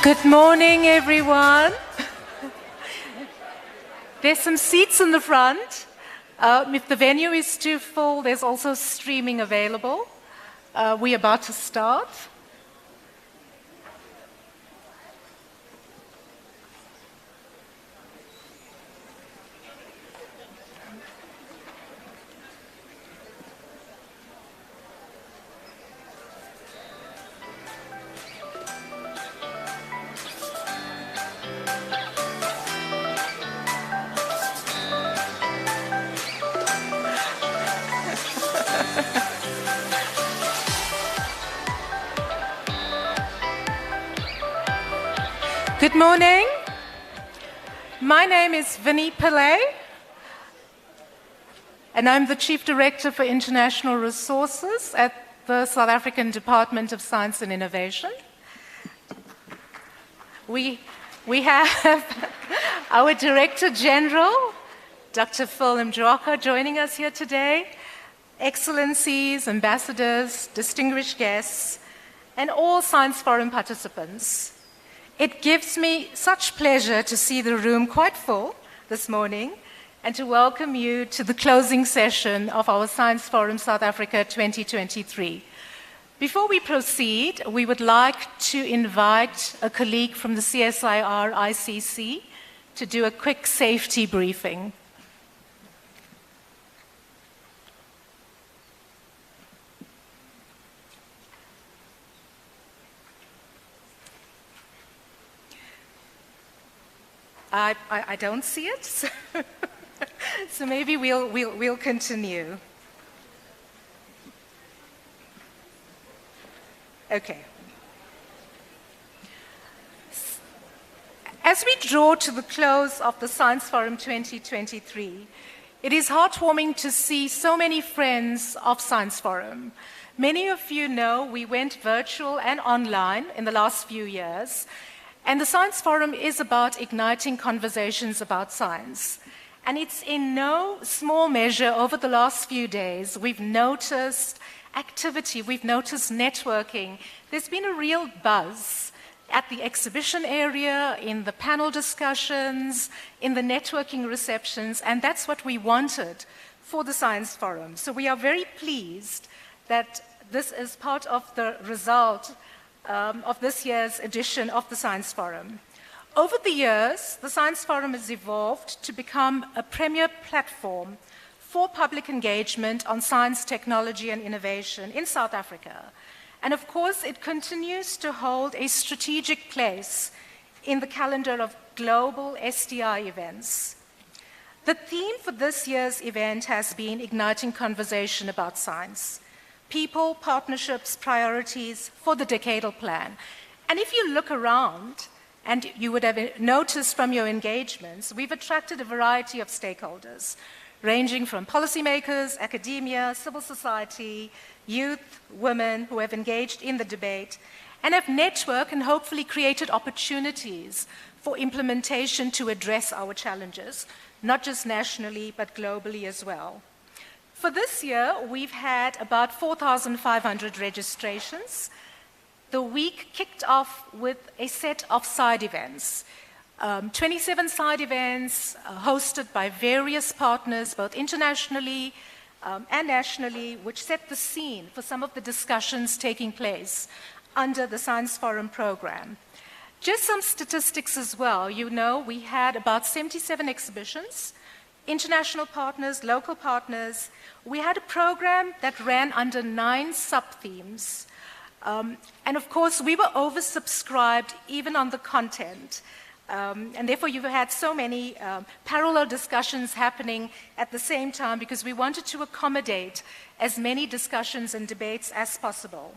Good morning, everyone. There's some seats in the front. If the venue is too full, there's also streaming available. We're about to start. Good morning. My name is Vinnie Pillay, and I'm the Chief Director for International Resources at the South African Department of Science and Innovation. We have our Director General, Dr. Phil Mjwaka, joining us here today, Excellencies, Ambassadors, distinguished guests, and all Science Forum participants. It gives me such pleasure to see the room quite full this morning and to welcome you to the closing session of our Science Forum South Africa 2023. Before we proceed, we would like to invite a colleague from the CSIR ICC to do a quick safety briefing. I don't see it, so maybe we'll continue. Okay. As we draw to the close of the Science Forum 2023, it is heartwarming to see so many friends of Science Forum. Many of you know we went virtual and online in the last few years. And the Science Forum is about igniting conversations about science. And it's in no small measure over the last few days, we've noticed activity, we've noticed networking. There's been a real buzz at the exhibition area, in the panel discussions, in the networking receptions, and that's what we wanted for the Science Forum. So we are very pleased that this is part of the result of this year's edition of the Science Forum. Over the years, the Science Forum has evolved to become a premier platform for public engagement on science, technology, and innovation in South Africa. And of course, it continues to hold a strategic place in the calendar of global STI events. The theme for this year's event has been igniting conversation about science, people, partnerships, priorities for the Decadal Plan. And if you look around, and you would have noticed from your engagements, we've attracted a variety of stakeholders, ranging from policymakers, academia, civil society, youth, women who have engaged in the debate, and have networked and hopefully created opportunities for implementation to address our challenges, not just nationally, but globally as well. For this year, we've had about 4,500 registrations. The week kicked off with a set of side events, 27 side events hosted by various partners, both internationally and nationally, which set the scene for some of the discussions taking place under the Science Forum program. Just some statistics as well. You know, we had about 77 exhibitions, international partners, local partners. We had a program that ran under 9 sub-themes. And of course, we were oversubscribed even on the content. And therefore, you've had so many parallel discussions happening at the same time because we wanted to accommodate as many discussions and debates as possible.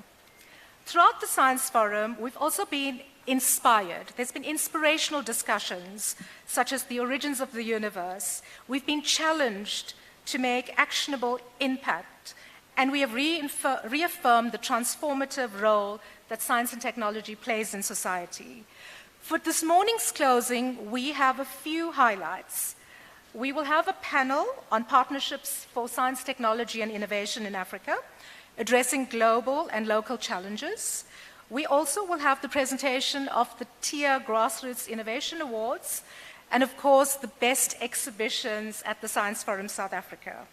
Throughout the Science Forum, we've also been inspired. There's been inspirational discussions, such as the origins of the universe. We've been challenged to make actionable impact, and we have reaffirmed the transformative role that science and technology plays in society. For this morning's closing, we have a few highlights. We will have a panel on partnerships for science, technology, and innovation in Africa, addressing global and local challenges. We also will have the presentation of the TIA Grassroots Innovation Awards, and of course, the best exhibitions at the Science Forum South Africa.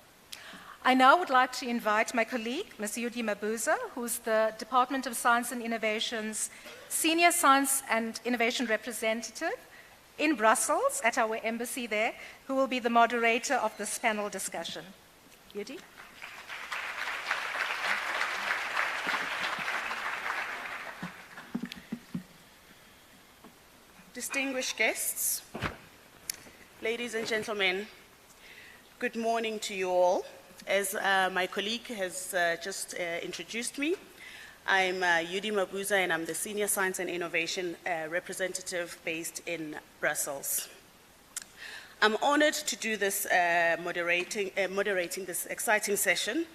I now would like to invite my colleague, Ms. Yudi Mabuza, who's the Department of Science and Innovation's Senior Science and Innovation Representative in Brussels at our embassy there, who will be the moderator of this panel discussion. Yudi? Distinguished guests, ladies and gentlemen, good morning to you all. As my colleague has just introduced me, I'm Yudi Mabuza, and I'm the Senior Science and Innovation Representative based in Brussels. I'm honored to do this moderating this exciting session,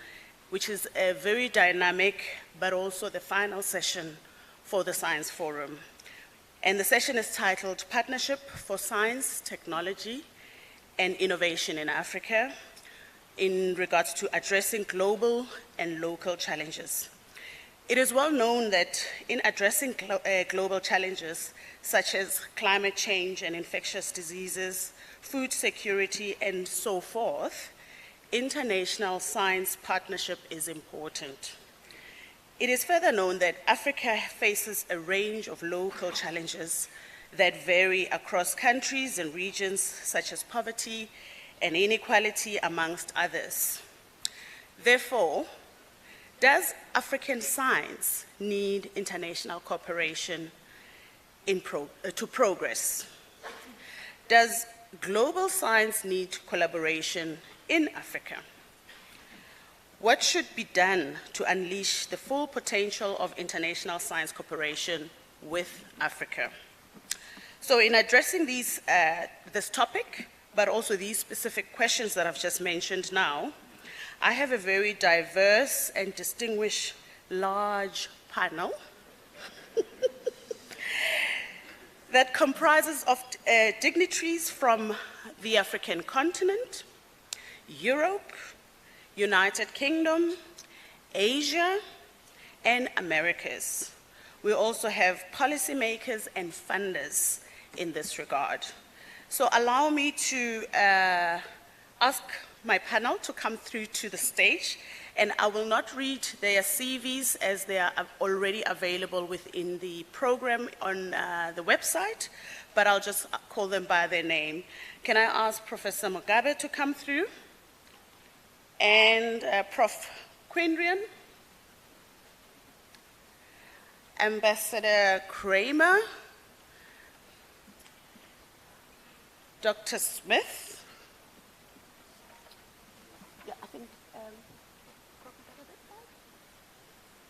which is a very dynamic, but also the final session for the Science Forum. And the session is titled Partnership for Science, Technology, and Innovation in Africa, in regards to addressing global and local challenges. It is well known that in addressing global challenges such as climate change and infectious diseases, food security, and so forth, international science partnership is important. It is further known that Africa faces a range of local challenges that vary across countries and regions, such as poverty and inequality, amongst others. Therefore, does African science need international cooperation to progress? Does global science need collaboration in Africa? What should be done to unleash the full potential of international science cooperation with Africa? So in addressing this topic, but also these specific questions that I've just mentioned now, I have a very diverse and distinguished large panel that comprises of dignitaries from the African continent, Europe, United Kingdom, Asia, and Americas. We also have policymakers and funders in this regard. So allow me to ask my panel to come through to the stage, and I will not read their CVs as they are already available within the program on the website, but I'll just call them by their name. Can I ask Professor Mugabe to come through? And Prof. Quindrian, Ambassador Kramer, Dr. Smith. Yeah, I think,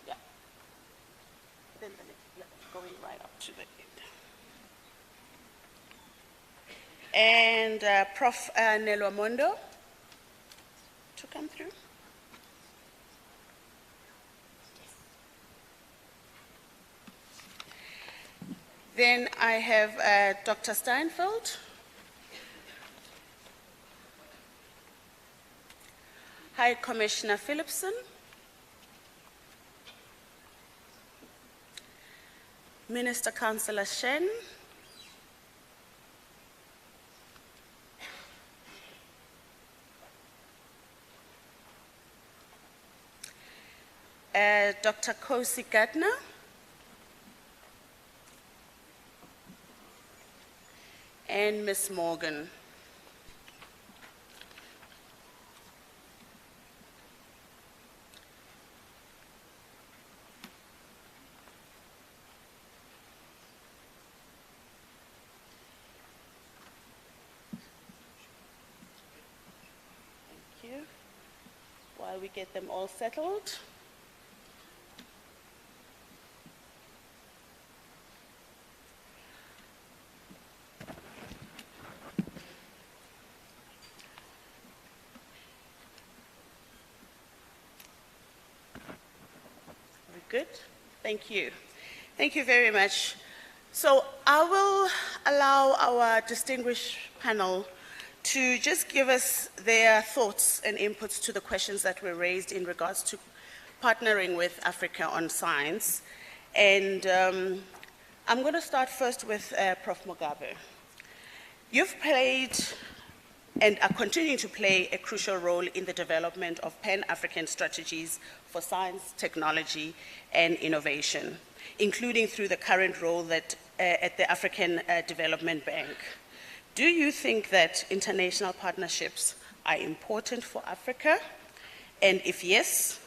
yeah. Then the next, yeah, going right up to the end. And Prof. Nelwa Mondo to come through. Then I have Dr. Steinfeld. High Commissioner Philipson. Minister Councillor Shen. Dr. Kosi Gardner. And Ms. Morgan. Thank you. While we get them all settled. Good. Thank you. Thank you very much. So I will allow our distinguished panel to just give us their thoughts and inputs to the questions that were raised in regards to partnering with Africa on science. And I'm going to start first with Prof. Mugabe. You've played and are continuing to play a crucial role in the development of Pan-African strategies for science, technology, and innovation, including through the current role that, at the African Development Bank. Do you think that international partnerships are important for Africa? And if yes,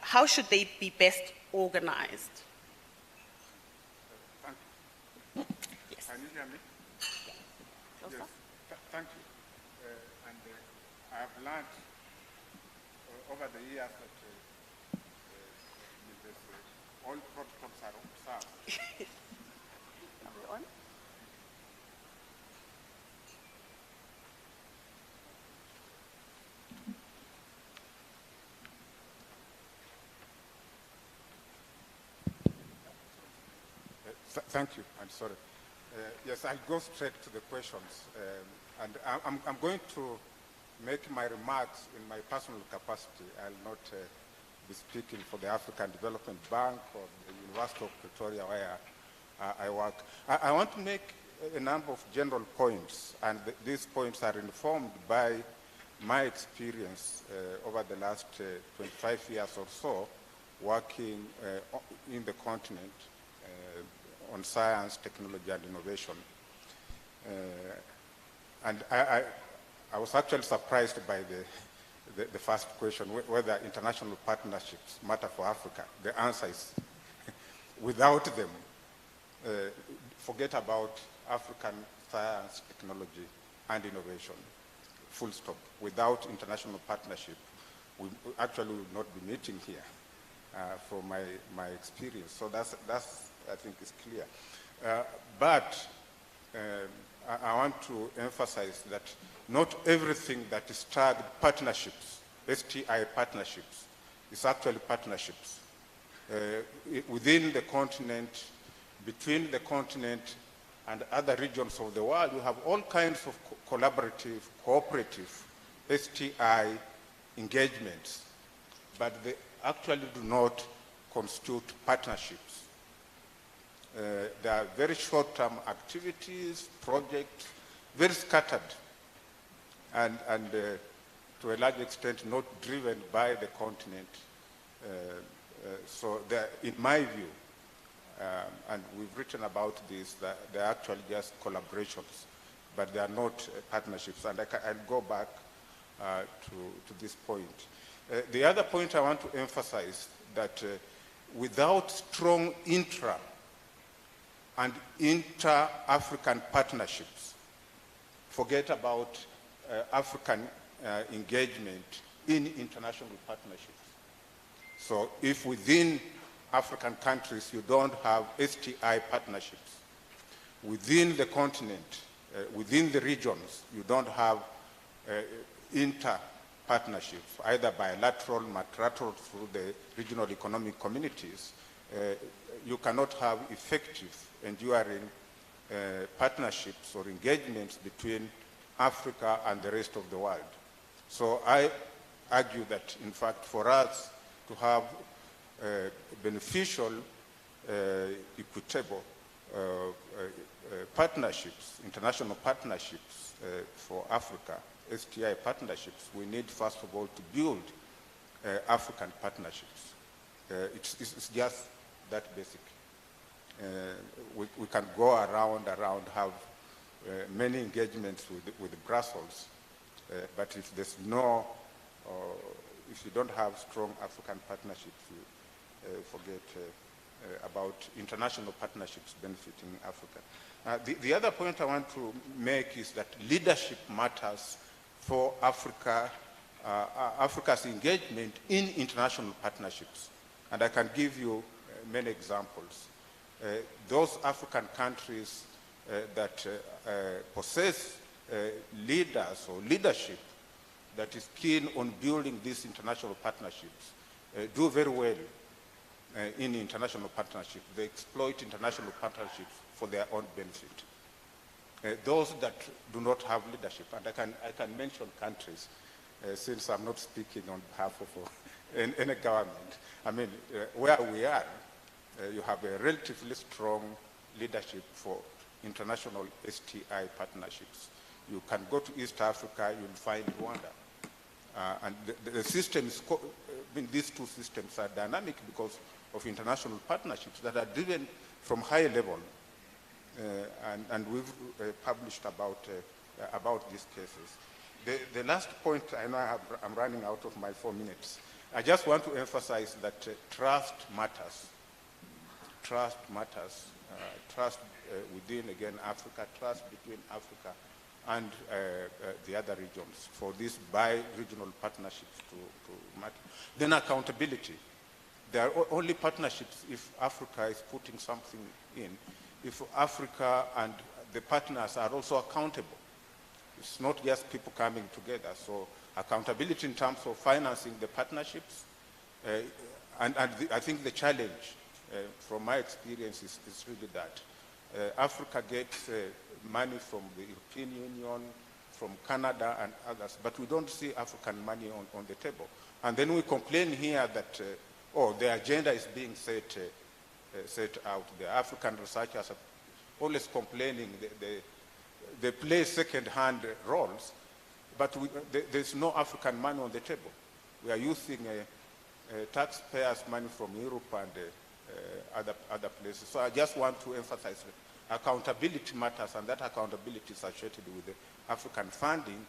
how should they be best organized? Thank you. Yes. Can you hear me? Yes. Thank you. I have learned over the years that all protocols are observed. Are we on? Thank you. I'm sorry. Yes, I'll go straight to the questions. And I'm going to make my remarks in my personal capacity. I'll not be speaking for the African Development Bank or the University of Pretoria where I work. I want to make a number of general points, and these points are informed by my experience over the last 25 years or so working in the continent on science, technology, and innovation. And I was actually surprised by the first question, whether international partnerships matter for Africa. The answer is without them, forget about African science, technology, and innovation. Full stop. Without international partnership, we actually will not be meeting here, from my experience. So that's I think is clear. But I want to emphasize that not everything that is tagged partnerships, STI partnerships, is actually partnerships. Within the continent, between the continent and other regions of the world, you have all kinds of collaborative, cooperative, STI engagements, but they actually do not constitute partnerships. There are very short-term activities, projects, very scattered. and to a large extent not driven by the continent. So in my view, and we've written about this, that they're actually just collaborations, but they are not partnerships. And I'll go back to this point. The other point I want to emphasize that without strong intra and inter-African partnerships, forget about African engagement in international partnerships. So if within African countries you don't have STI partnerships, within the continent, within the regions, you don't have inter-partnerships, either bilateral, multilateral through the regional economic communities, you cannot have effective, enduring partnerships or engagements between Africa and the rest of the world. So I argue that, in fact, for us to have beneficial, equitable partnerships, international partnerships for Africa, STI partnerships, we need, first of all, to build African partnerships. It's just that basic. We can go around, have many engagements with Brussels, but if there's no, if you don't have strong African partnerships, you forget about international partnerships benefiting Africa. The other point I want to make is that leadership matters for Africa, Africa's engagement in international partnerships. And I can give you many examples. Those African countries that possess leaders or leadership that is keen on building these international partnerships do very well in international partnerships. They exploit international partnerships for their own benefit. Those that do not have leadership, and I can mention countries, since I'm not speaking on behalf of any government. I mean, where we are, you have a relatively strong leadership for international STI partnerships. You can go to East Africa, you'll find Rwanda. And the systems, these two systems are dynamic because of international partnerships that are driven from high level. And we've published about these cases. The last point, I know I'm running out of my 4 minutes. I just want to emphasize that trust matters. Trust matters. Trust within, again, Africa, trust between Africa and the other regions for these bi-regional partnerships to matter. Then accountability. There are only partnerships if Africa is putting something in, if Africa and the partners are also accountable. It's not just people coming together. So accountability in terms of financing the partnerships. And I think the challenge, from my experience, is really that. Africa gets money from the European Union, from Canada and others, but we don't see African money on the table. And then we complain here that, the agenda is being set out. The African researchers are always complaining they play second-hand roles, but there's no African money on the table. We are using taxpayers' money from Europe and other places. So I just want to emphasize that accountability matters, and that accountability is associated with the African funding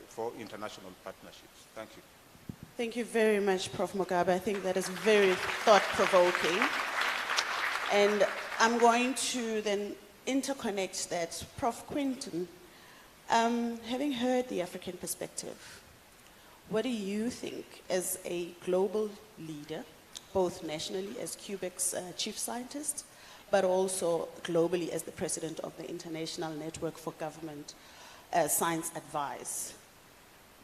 for international partnerships. Thank you. Thank you very much, Prof. Mugabe. I think that is very thought-provoking. And I'm going to then interconnect that. Prof. Quinton, having heard the African perspective, what do you think as a global leader, both nationally as Cubic's chief scientist, but also globally as the president of the International Network for Government Science Advice?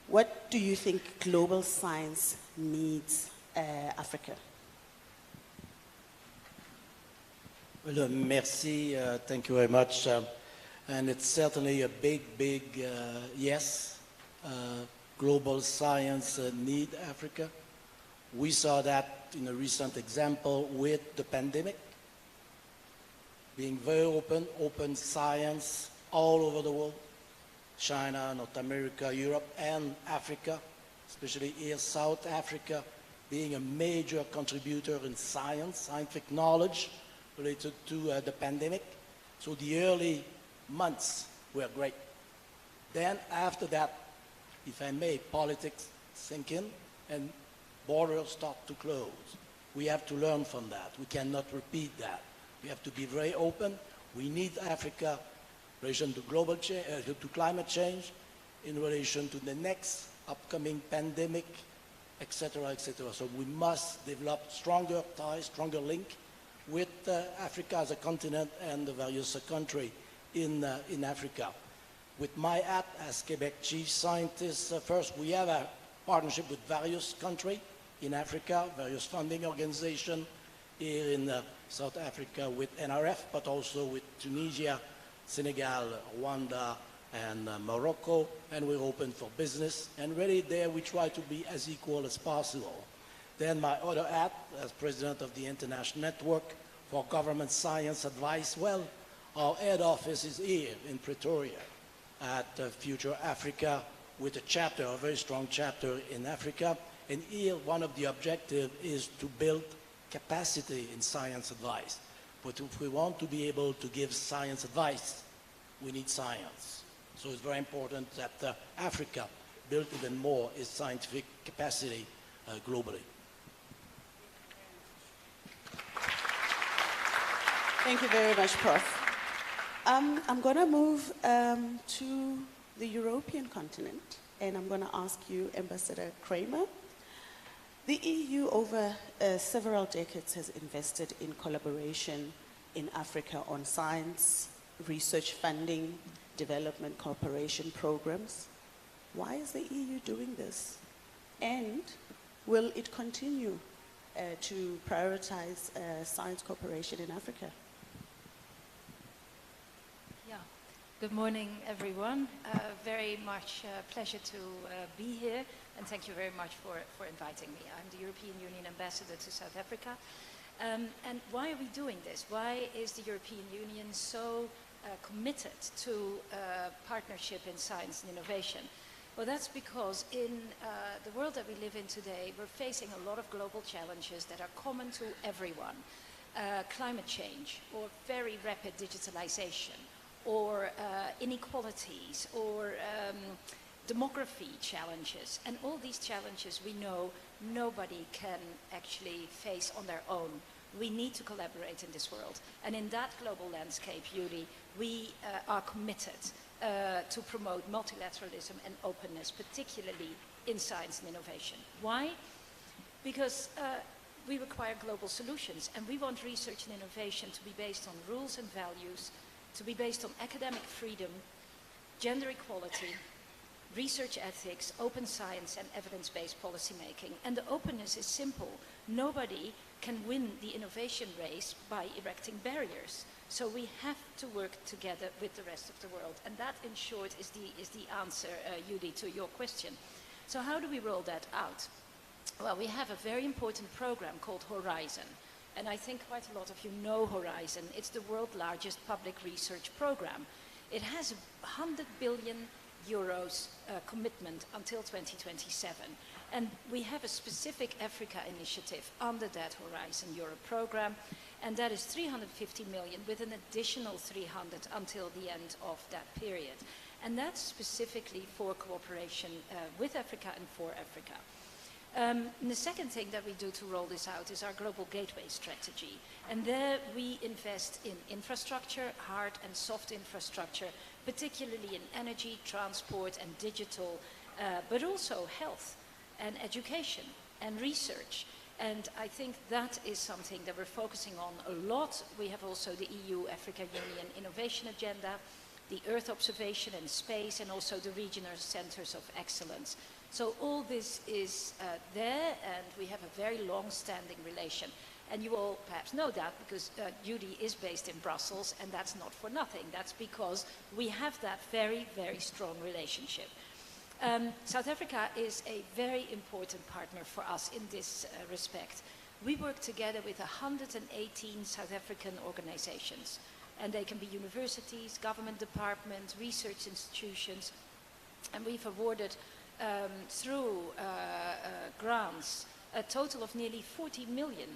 What do you think global science needs Africa? Well, merci. Thank you very much. And it's certainly a big yes. Global science need Africa. We saw that in a recent example with the pandemic. Being very open science all over the world. China, North America, Europe, and Africa, especially here, South Africa, being a major contributor in science, scientific knowledge related to the pandemic. So the early months were great. Then after that, if I may, politics sink in and borders start to close. We have to learn from that. We cannot repeat that. We have to be very open. We need Africa in relation to global change, to climate change, in relation to the next upcoming pandemic, etc., etc. So we must develop stronger ties, stronger link with Africa as a continent and the various countries in Africa. With my hat as Quebec Chief Scientist, first we have a partnership with various countries in Africa, various funding organizations here in South Africa with NRF, but also with Tunisia, Senegal, Rwanda, and Morocco, and we're open for business. And really there we try to be as equal as possible. Then my other hat as President of the International Network for Government Science Advice, well, our head office is here in Pretoria at Future Africa with a chapter, a very strong chapter in Africa. And here one of the objectives is to build capacity in science advice. But if we want to be able to give science advice, we need science. So it's very important that Africa build even more its scientific capacity globally. Thank you very much, Prof. I'm going to move to the European continent, and I'm going to ask you, Ambassador Kramer. The EU over several decades has invested in collaboration in Africa on science, research funding, development cooperation programs. Why is the EU doing this? And will it continue to prioritize science cooperation in Africa? Yeah. Good morning, everyone. Very much pleasure to be here, and thank you very much for inviting me. I'm the European Union Ambassador to South Africa. And why are we doing this? Why is the European Union so committed to partnership in science and innovation? Well, that's because in the world that we live in today, we're facing a lot of global challenges that are common to everyone. Climate change, or very rapid digitalization, or inequalities, or demography challenges. And all these challenges we know nobody can actually face on their own. We need to collaborate in this world. And in that global landscape, Yuri, we are committed to promote multilateralism and openness, particularly in science and innovation. Why? Because we require global solutions, and we want research and innovation to be based on rules and values, to be based on academic freedom, gender equality, research ethics, open science, and evidence-based policymaking. And the openness is simple. Nobody can win the innovation race by erecting barriers. So we have to work together with the rest of the world. And that, in short, is the answer, Yudi, to your question. So how do we roll that out? Well, we have a very important program called Horizon. And I think quite a lot of you know Horizon. It's the world's largest public research program. It has 100 billion euros commitment until 2027. And we have a specific Africa initiative under that Horizon Europe program, and that is 350 million with an additional 300 until the end of that period. And that's specifically for cooperation with Africa and for Africa. And the second thing that we do to roll this out is our Global Gateway Strategy. And there we invest in infrastructure, hard and soft infrastructure, particularly in energy, transport and digital, but also health and education and research. And I think that is something that we're focusing on a lot. We have also the EU-Africa Union Innovation Agenda, the Earth Observation and Space, and also the Regional Centers of Excellence. So all this is there, and we have a very long-standing relation. And you all perhaps know that because Judy is based in Brussels, and that's not for nothing. That's because we have that very, very strong relationship. South Africa is a very important partner for us in this respect. We work together with 118 South African organizations, and they can be universities, government departments, research institutions, And we've awarded through grants a total of nearly 40 million,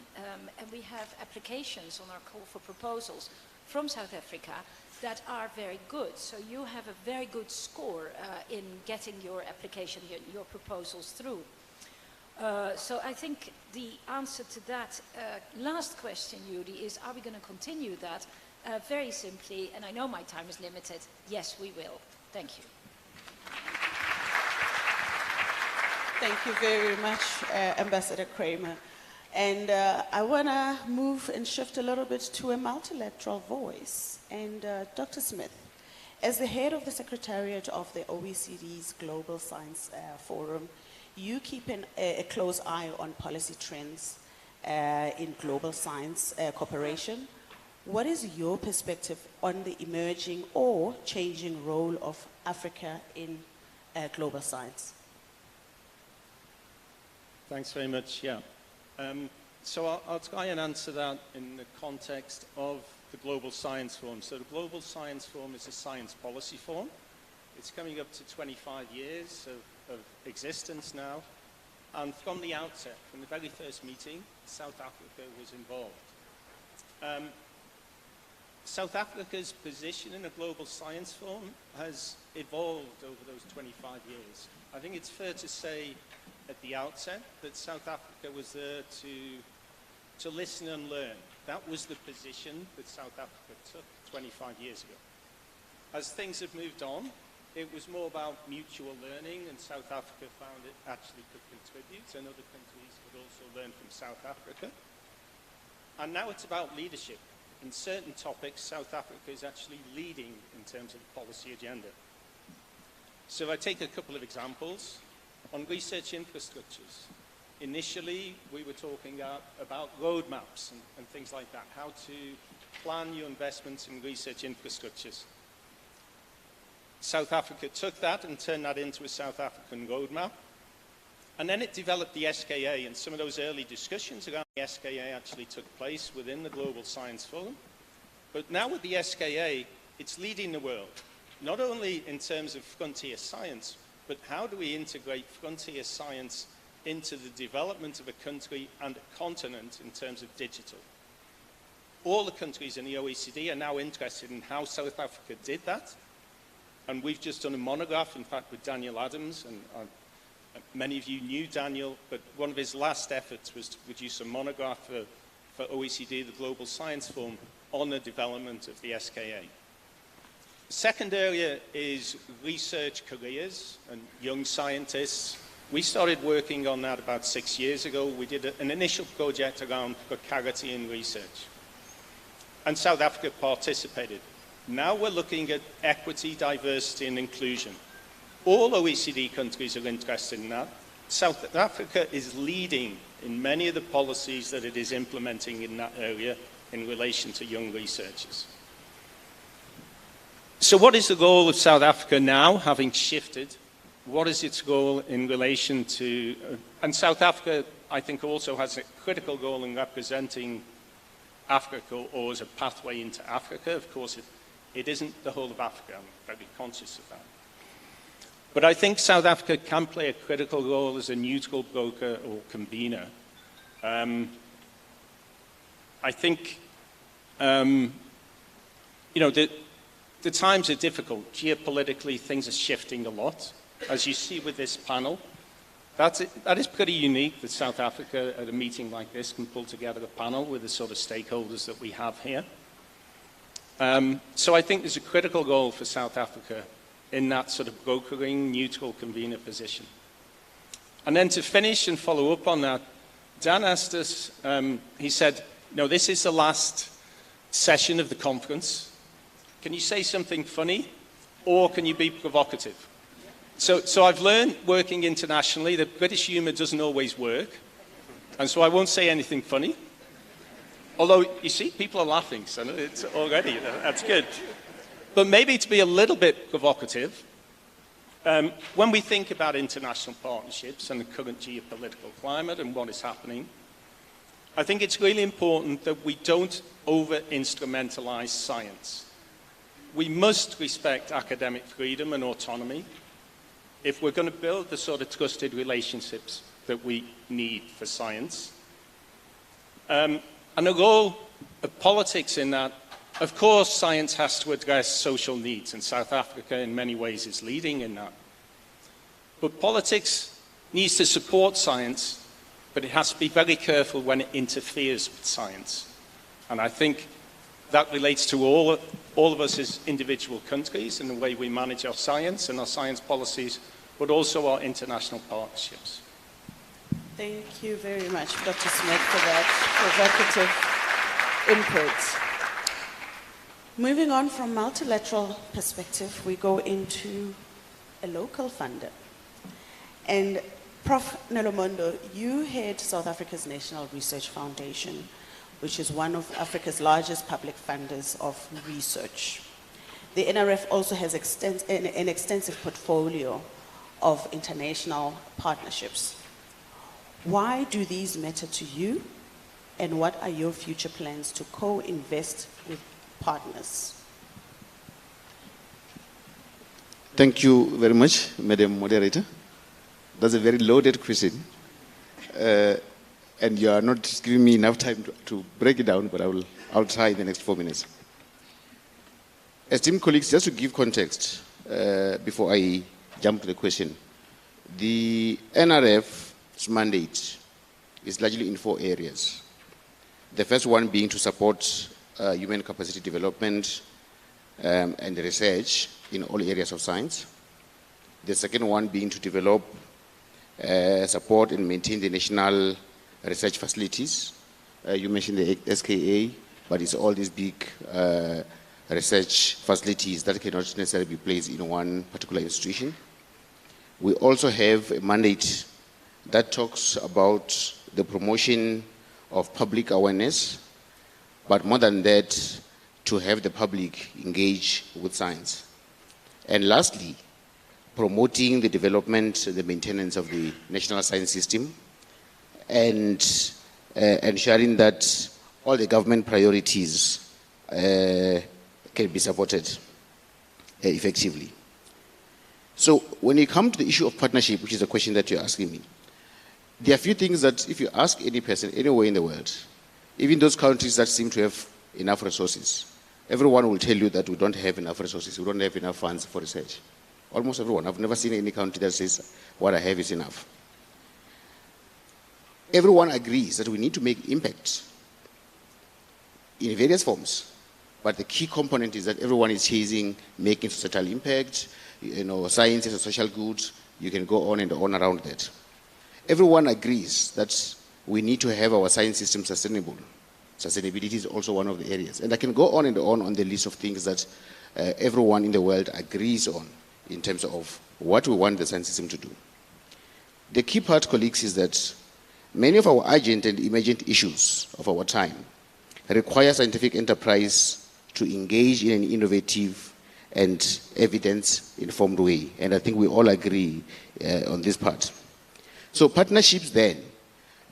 and we have applications on our call for proposals from South Africa that are very good. So you have a very good score in getting your application, your proposals through. So I think the answer to that last question, Yuri, is are we going to continue that? Very simply, and I know my time is limited, yes, we will. Thank you. Thank you very much, Ambassador Kramer. And I want to move and shift a little bit to a multilateral voice. And Dr. Smith, as the head of the Secretariat of the OECD's Global Science Forum, you keep a close eye on policy trends in global science cooperation. What is your perspective on the emerging or changing role of Africa in global science? Thanks very much, yeah. So I'll try and answer that in the context of the Global Science Forum. So the Global Science Forum is a science policy forum. It's coming up to 25 years of existence now. And from the outset, from the very first meeting, South Africa was involved. South Africa's position in a Global Science Forum has evolved over those 25 years. I think it's fair to say at the outset that South Africa was there to listen and learn. That was the position that South Africa took 25 years ago. As things have moved on, it was more about mutual learning, and South Africa found it actually could contribute, and other countries could also learn from South Africa. And now it's about leadership. In certain topics, South Africa is actually leading in terms of the policy agenda. So if I take a couple of examples, on research infrastructures, initially we were talking about roadmaps and things like that, how to plan your investments in research infrastructures. South Africa took that and turned that into a South African roadmap. And then it developed the SKA, and some of those early discussions around the SKA actually took place within the Global Science Forum. But now with the SKA, it's leading the world, not only in terms of frontier science, but how do we integrate frontier science into the development of a country and a continent in terms of digital? All the countries in the OECD are now interested in how South Africa did that. And we've just done a monograph, in fact, with Daniel Adams, and many of you knew Daniel, but one of his last efforts was to produce a monograph for OECD, the Global Science Forum, on the development of the SKA. The second area is research careers and young scientists. We started working on that about 6 years ago. We did an initial project around precarity in research. And South Africa participated. Now we're looking at equity, diversity, and inclusion. All OECD countries are interested in that. South Africa is leading in many of the policies that it is implementing in that area in relation to young researchers. So what is the goal of South Africa now, having shifted? What is its goal in relation to... and South Africa, I think, also has a critical role in representing Africa, or as a pathway into Africa. Of course, it isn't the whole of Africa. I'm very conscious of that. But I think South Africa can play a critical role as a neutral broker or convener. I think, the times are difficult. Geopolitically, things are shifting a lot. As you see with this panel, that is pretty unique that South Africa, at a meeting like this, can pull together a panel with the sort of stakeholders that we have here. So I think there's a critical role for South Africa in that sort of brokering, neutral convener position. And then to finish and follow up on that, Dan asked us, he said, no, this is the last session of the conference. Can you say something funny, or can you be provocative? So I've learned, working internationally, that British humor doesn't always work, and so I won't say anything funny. Although, you see, people are laughing, so it's already, that's good. But maybe to be a little bit provocative, when we think about international partnerships and the current geopolitical climate and what is happening, I think it's really important that we don't over-instrumentalize science. We must respect academic freedom and autonomy, if we're going to build the sort of trusted relationships that we need for science. And the role of politics in that, of course, science has to address social needs, and South Africa in many ways is leading in that. But politics needs to support science, but it has to be very careful when it interferes with science. And I think that relates to all of us as individual countries and the way we manage our science and our science policies, but also our international partnerships. Thank you very much, Dr. Smith, for that provocative input. Moving on from multilateral perspective, we go into a local funder. And Prof. Nelomondo, you head South Africa's National Research Foundation, which is one of Africa's largest public funders of research. The NRF also has an extensive portfolio of international partnerships. Why do these matter to you, and what are your future plans to co-invest with partners? Thank you very much, Madam Moderator. That's a very loaded question. And you are not giving me enough time to break it down, but I'll try in the next 4 minutes. Esteemed colleagues, just to give context before I jump to the question, the NRF's mandate is largely in 4 areas. The first one being to support human capacity development and research in all areas of science. The second one being to develop, support and maintain the national research facilities. You mentioned the SKA, but it's all these big research facilities that cannot necessarily be placed in one particular institution. We also have a mandate that talks about the promotion of public awareness, but more than that, to have the public engage with science. And lastly, promoting the development, the maintenance of the national science system, and ensuring that all the government priorities can be supported effectively. So when you come to the issue of partnership, which is a question that you're asking me, there are a few things that if you ask any person anywhere in the world, even those countries that seem to have enough resources, everyone will tell you that we don't have enough resources, we don't have enough funds for research. Almost everyone. I've never seen any country that says what I have is enough. Everyone agrees that we need to make impact in various forms, but the key component is that everyone is chasing making societal impact. You know, science is a social good. You can go on and on around that. Everyone agrees that we need to have our science system sustainable. Sustainability is also one of the areas. And I can go on and on the list of things that everyone in the world agrees on in terms of what we want the science system to do. The key part, colleagues, is that many of our urgent and emergent issues of our time require scientific enterprise to engage in an innovative and evidence-informed way. And I think we all agree on this part. So partnerships then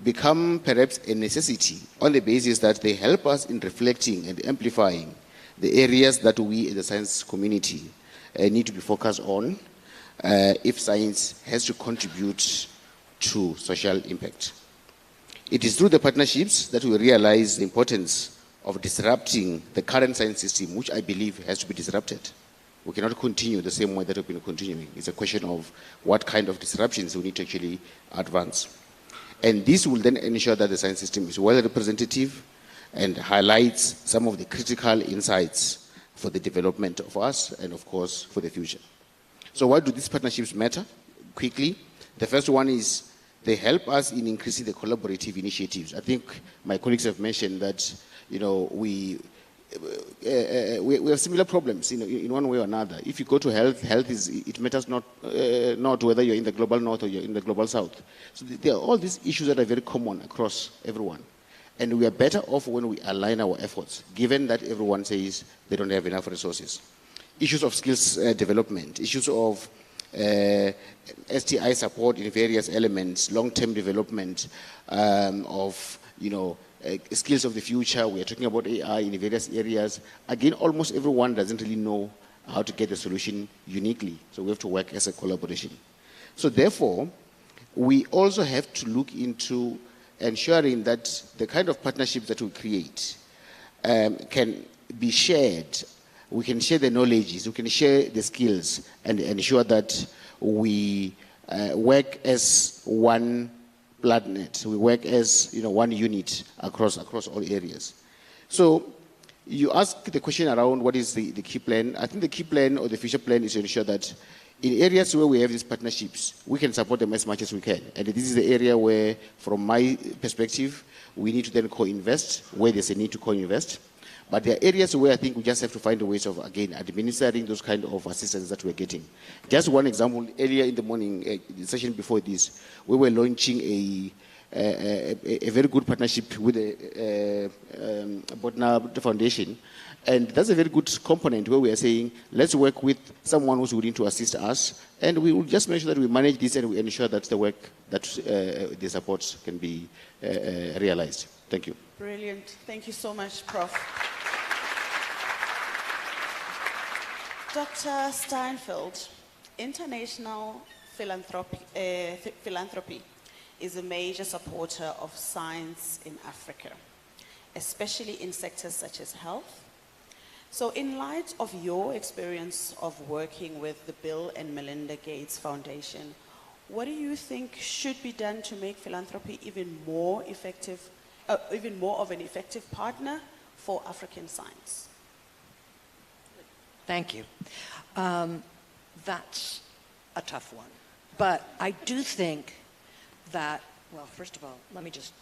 become perhaps a necessity on the basis that they help us in reflecting and amplifying the areas that we in the science community need to be focused on if science has to contribute to social impact. It is through the partnerships that we realize the importance of disrupting the current science system, which I believe has to be disrupted. We cannot continue the same way that we've been continuing. It's a question of what kind of disruptions we need to actually advance. And this will then ensure that the science system is well representative and highlights some of the critical insights for the development of us and, of course, for the future. So why do these partnerships matter? Quickly, the first one is they help us in increasing the collaborative initiatives. I think my colleagues have mentioned that, you know, we have similar problems in one way or another. If you go to health, it matters not whether you're in the global north or you're in the global south. So there are all these issues that are very common across everyone. And we are better off when we align our efforts, given that everyone says they don't have enough resources. Issues of skills development, issues of STI support in various elements, long-term development of, skills of the future. We are talking about AI in various areas. Again, almost everyone doesn't really know how to get the solution uniquely. So we have to work as a collaboration. So therefore, we also have to look into ensuring that the kind of partnerships that we create can be shared. We can share the knowledges, we can share the skills, and ensure that we work as one planet. We work as one unit across all areas. So you ask the question around what is the key plan. I think the key plan or the future plan is to ensure that in areas where we have these partnerships, we can support them as much as we can. And this is the area where, from my perspective, we need to then co-invest, where there's a need to co-invest. But there are areas where I think we just have to find ways of, again, administering those kind of assistance that we're getting. Just one example, earlier in the morning, the session before this, we were launching a very good partnership with the Botna Foundation. And that's a very good component where we are saying, let's work with someone who's willing to assist us, and we will just make sure that we manage this and we ensure that the work that the supports can be realized. Thank you. Brilliant. Thank you so much, Prof. Dr. Steinfeld, international philanthropy is a major supporter of science in Africa, especially in sectors such as health. So in light of your experience of working with the Bill and Melinda Gates Foundation, what do you think should be done to make philanthropy even more effective, even more of an effective partner for African science? Thank you. That's a tough one. But I do think that, well, first of all, let me just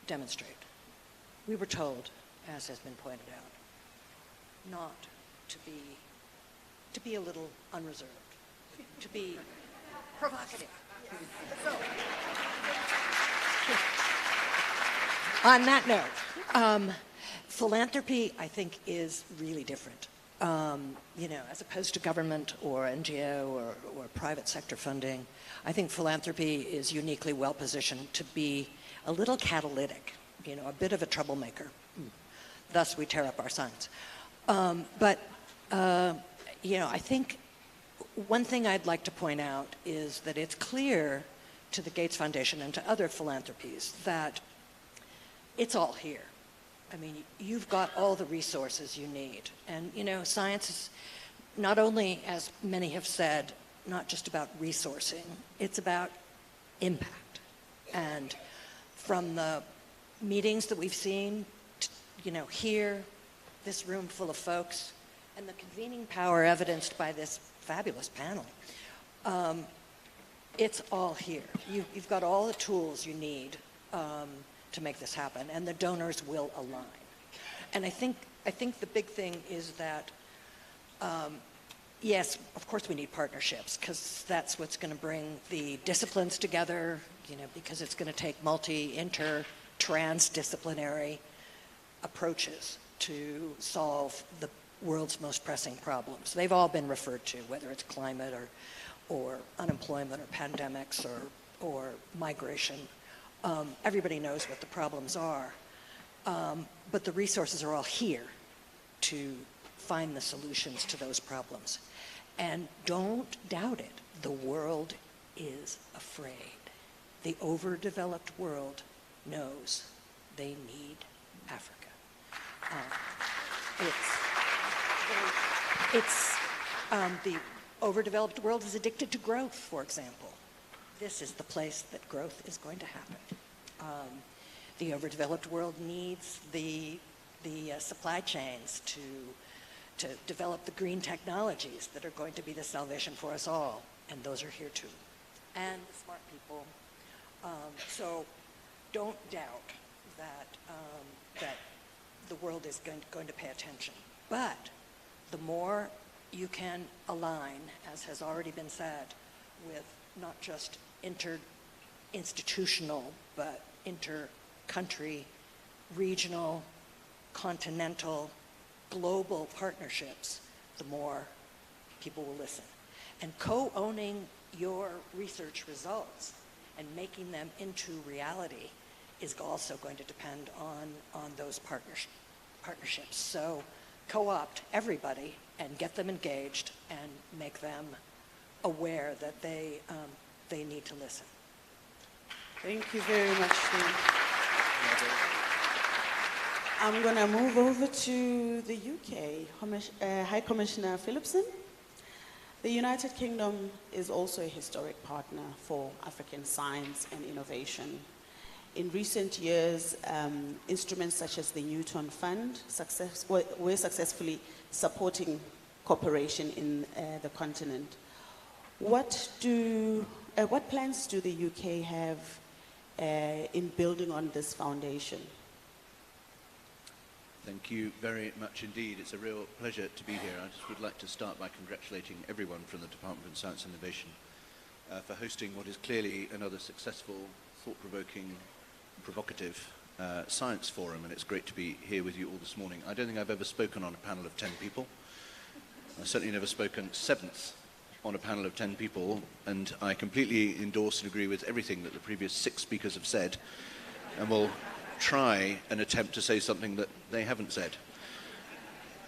demonstrate. We were told, as has been pointed out, not to be a little unreserved, to be provocative. So, on that note, philanthropy, I think, is really different. As opposed to government or NGO or private sector funding, I think philanthropy is uniquely well positioned to be a little catalytic, a bit of a troublemaker. Thus, we tear up our science. I think one thing I'd like to point out is that it's clear to the Gates Foundation and to other philanthropies that it's all here. I mean, you've got all the resources you need. And, science is not only, as many have said, not just about resourcing, it's about impact. And from the meetings that we've seen, here, this room full of folks, and the convening power evidenced by this fabulous panel, it's all here. You've got all the tools you need to make this happen, and the donors will align. And I think the big thing is that, yes, of course we need partnerships, because that's what's going to bring the disciplines together, because it's going to take transdisciplinary approaches to solve the world's most pressing problems. They've all been referred to, whether it's climate or unemployment or pandemics or migration. Everybody knows what the problems are, but the resources are all here to find the solutions to those problems. And don't doubt it, the world is afraid. The overdeveloped world knows they need Africa. The overdeveloped world is addicted to growth, for example. This is the place that growth is going to happen. The overdeveloped world needs the supply chains to develop the green technologies that are going to be the salvation for us all, and those are here too. And the smart people. So don't doubt that the world is going to pay attention. But the more you can align, as has already been said, with not just inter-institutional, but inter-country, regional, continental, global partnerships, the more people will listen. And co-owning your research results and making them into reality is also going to depend on those partnerships. So co-opt everybody and get them engaged and make them aware that they need to listen. Thank you very much, Steve. I'm going to move over to the UK. High Commissioner Phillipson. The United Kingdom is also a historic partner for African science and innovation. In recent years, instruments such as the Newton Fund were successfully supporting cooperation in the continent. What plans do the UK have in building on this foundation? Thank you very much indeed. It's a real pleasure to be here. I just would like to start by congratulating everyone from the Department of Science and Innovation for hosting what is clearly another successful, thought-provoking, provocative science forum, and it's great to be here with you all this morning. I don't think I've ever spoken on a panel of 10 people. I've certainly never spoken seventh on a panel of 10 people, and I completely endorse and agree with everything that the previous 6 speakers have said, and will try and attempt to say something that they haven't said.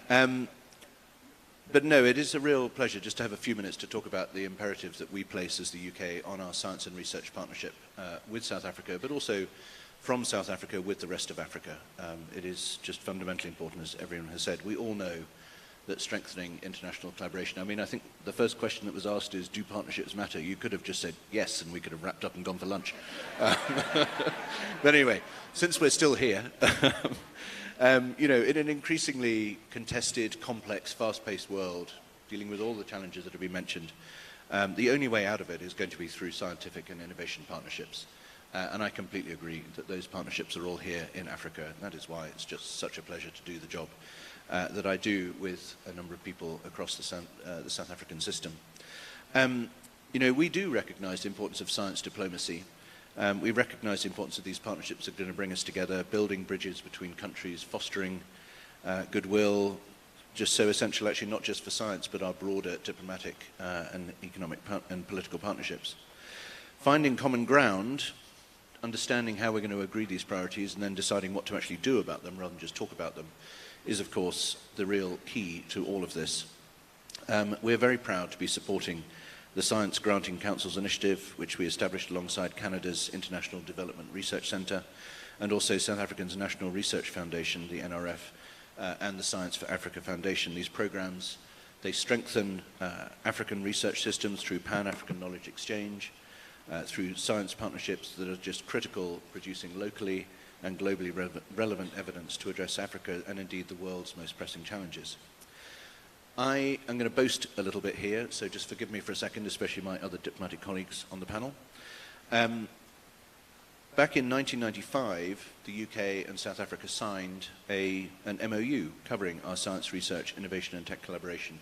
But no, it is a real pleasure just to have a few minutes to talk about the imperatives that we place as the UK on our science and research partnership with South Africa, but also from South Africa with the rest of Africa. It is just fundamentally important, as everyone has said. We all know that strengthening international collaboration, I mean, I think the first question that was asked is, do partnerships matter? You could have just said yes, and we could have wrapped up and gone for lunch. But anyway, since we're still here, you know, in an increasingly contested, complex, fast-paced world, dealing with all the challenges that have been mentioned, the only way out of it is going to be through scientific and innovation partnerships. And I completely agree that those partnerships are all here in Africa, and that is why it's just such a pleasure to do the job that I do with a number of people across the South African system. You know, we do recognize the importance of science diplomacy. We recognize the importance of these partnerships that are going to bring us together, building bridges between countries, fostering goodwill, just so essential actually not just for science, but our broader diplomatic and economic and political partnerships. Finding common ground, understanding how we're going to agree these priorities, and then deciding what to actually do about them rather than just talk about them, is of course the real key to all of this. We're very proud to be supporting the Science Granting Council's initiative, which we established alongside Canada's International Development Research Centre, and also South Africa's National Research Foundation, the NRF, and the Science for Africa Foundation. These programs, they strengthen African research systems through Pan-African knowledge exchange, through science partnerships that are just critical, producing locally and globally relevant evidence to address Africa and indeed the world's most pressing challenges. I am going to boast a little bit here, so just forgive me for a second, especially my other diplomatic colleagues on the panel. Back in 1995, the UK and South Africa signed an MOU covering our science, research, innovation and tech collaboration.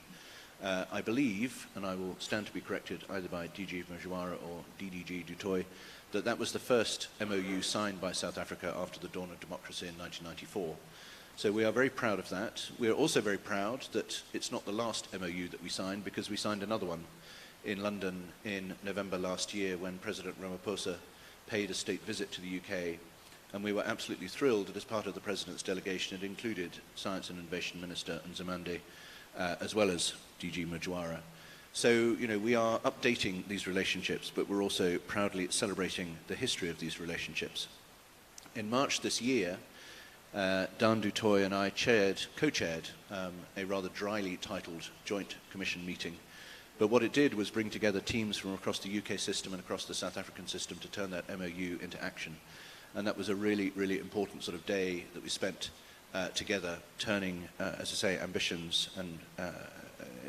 I believe, and I will stand to be corrected either by DG Mujawara or DDG Dutoy, that was the first MOU signed by South Africa after the dawn of democracy in 1994. So we are very proud of that. We are also very proud that it's not the last MOU that we signed, because we signed another one in London in November last year when President Ramaphosa paid a state visit to the UK, and we were absolutely thrilled that as part of the President's delegation it included Science and Innovation Minister Nzimande, as well as DG Mujawara. So, you know, we are updating these relationships, but we're also proudly celebrating the history of these relationships. In March this year, Dan Dutoy and I co-chaired a rather dryly titled joint commission meeting. But what it did was bring together teams from across the UK system and across the South African system to turn that MOU into action. And that was a really, really important sort of day that we spent together, turning, as I say, ambitions and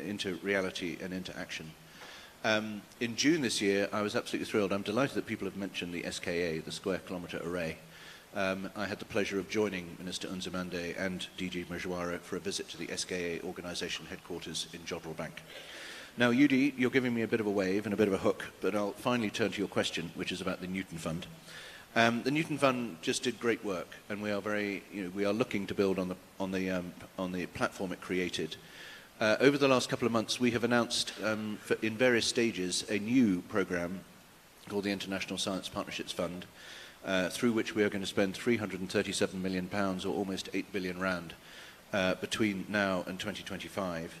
into reality and into action. In June this year, I was absolutely thrilled. I'm delighted that people have mentioned the SKA, the Square Kilometre Array. I had the pleasure of joining Minister Nzimande and DG Mujawara for a visit to the SKA organisation headquarters in Jodrell Bank. Now, Yudi, you're giving me a bit of a wave and a bit of a hook, but I'll finally turn to your question, which is about the Newton Fund. The Newton Fund just did great work, and we are we are looking to build on the platform it created. Over the last couple of months, we have announced in various stages a new programme called the International Science Partnerships Fund, through which we are going to spend £337 million, or almost 8 billion rand, between now and 2025.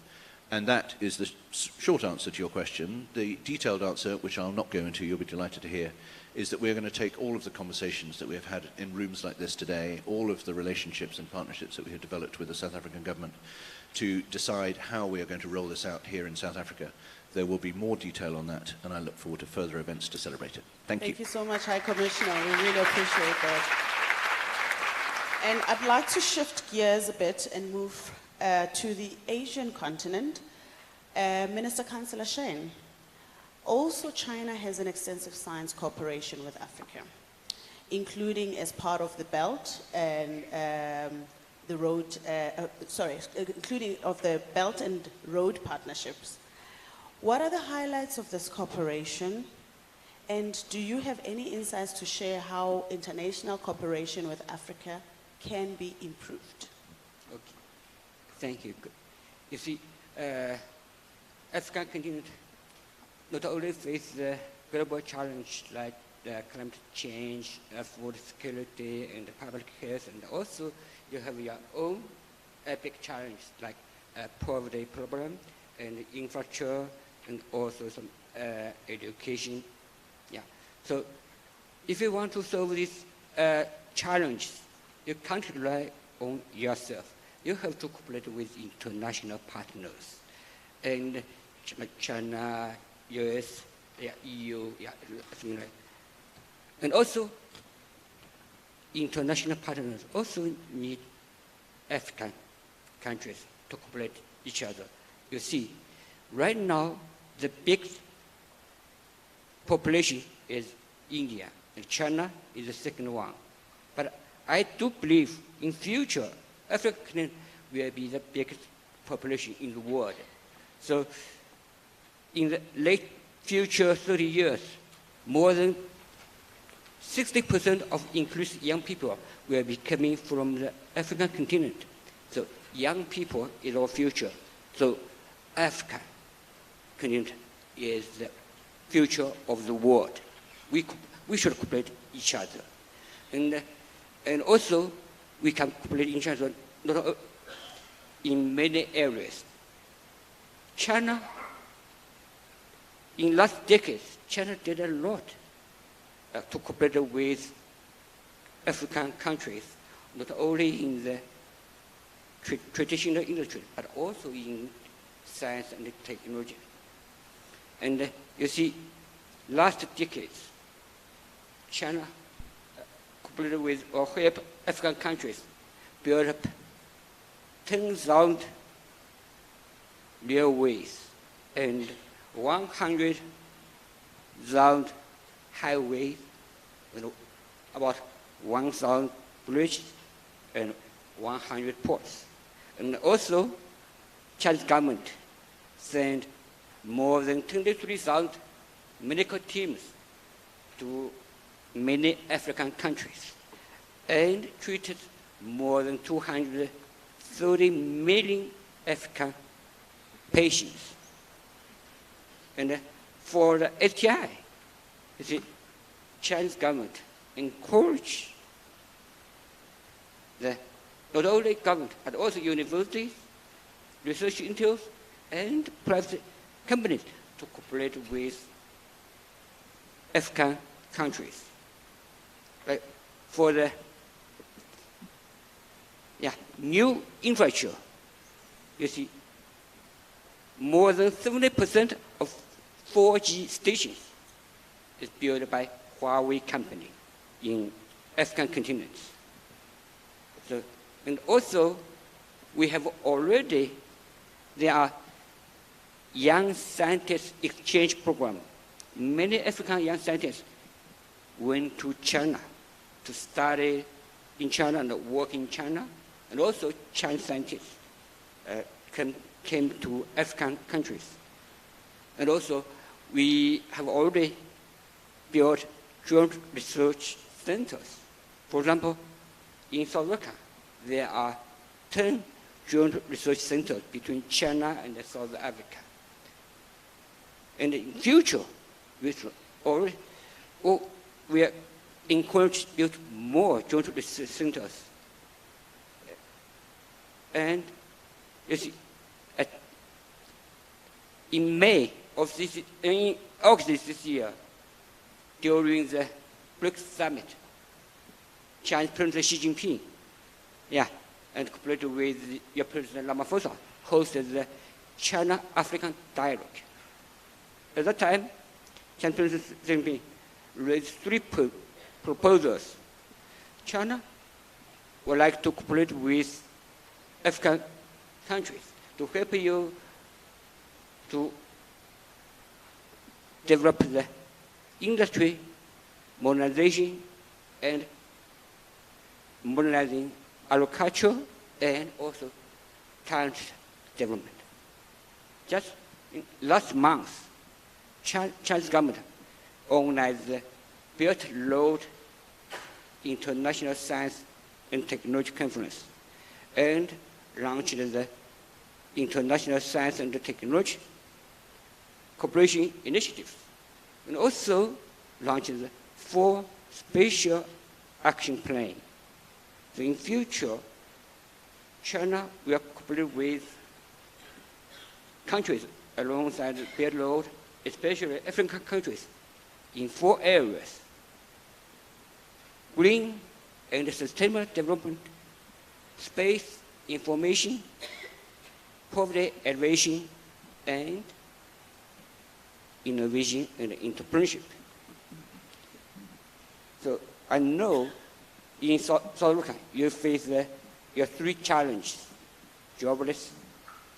And that is the short answer to your question. The detailed answer, which I'll not go into, you'll be delighted to hear, is that we're going to take all of the conversations that we have had in rooms like this today, all of the relationships and partnerships that we have developed with the South African government, to decide how we are going to roll this out here in South Africa. There will be more detail on that, and I look forward to further events to celebrate it. Thank you. Thank you so much, High Commissioner. We really appreciate that. And I'd like to shift gears a bit and move to the Asian continent. Minister Councillor Shane, also China has an extensive science cooperation with Africa, including as part of the Belt and the road, including of the Belt and Road partnerships. What are the highlights of this cooperation? And do you have any insights to share how international cooperation with Africa can be improved? Okay, thank you. You see, African continent not only face the global challenge like climate change, food security, and public health, and also you have your own epic challenge like poverty problem and infrastructure, and also some education. Yeah. So if you want to solve this challenge, you can't rely on yourself. You have to cooperate with international partners. And like China, US, EU, something like. And also, international partners also need African countries to cooperate each other. You see, right now, the big population is India, and China is the second one. But I do believe in future, Africa will be the biggest population in the world. So in the late future 30 years, more than 60% of increased young people will be coming from the African continent. So young people is our future. So Africa continent is the future of the world. We should cooperate each other. And also, we can cooperate each other not in many areas. China, in last decades, China did a lot to cooperate with African countries, not only in the traditional industry, but also in science and technology. And you see, last decades, China cooperated with or helped African countries build up 10,000 railways and 100,000 highways, and about 1,000 bridges and 100 ports. And also, Chinese government sent more than 23,000 medical teams to many African countries and treated more than 230 million African patients. And for the STI, the Chinese government encouraged the not only government, but also universities, research institutes, and private companies to cooperate with African countries. Like for the new infrastructure, you see, more than 70% of 4G stations is built by Huawei company in African continents. So, and also, we have already, there are young scientists exchange program. Many African young scientists went to China to study in China and work in China, and also Chinese scientists came to African countries. And also, we have already built joint research centers. For example, in South Africa, there are 10 joint research centers between China and South Africa. And in future, we are encouraged to build more joint research centers. And you see, in August this year, during the BRICS summit, Chinese President Xi Jinping, and cooperated with your President Ramaphosa, hosted the China-African dialogue. At that time, Chinese President Xi Jinping raised 3 proposals. China would like to cooperate with African countries to help you to develop the industry, modernization, and modernizing agriculture and also talent development. Just last month, Chinese government organized the Belt and Road International Science and Technology Conference and launched the International Science and Technology Cooperation Initiative, and also launched the 4 Spatial Action Plan. So in future, China will cooperate with countries alongside the Belt Road, especially African countries, in 4 areas: green and sustainable development, space, information, poverty alleviation, and innovation and entrepreneurship. So I know in South Africa you face your 3 challenges: jobless,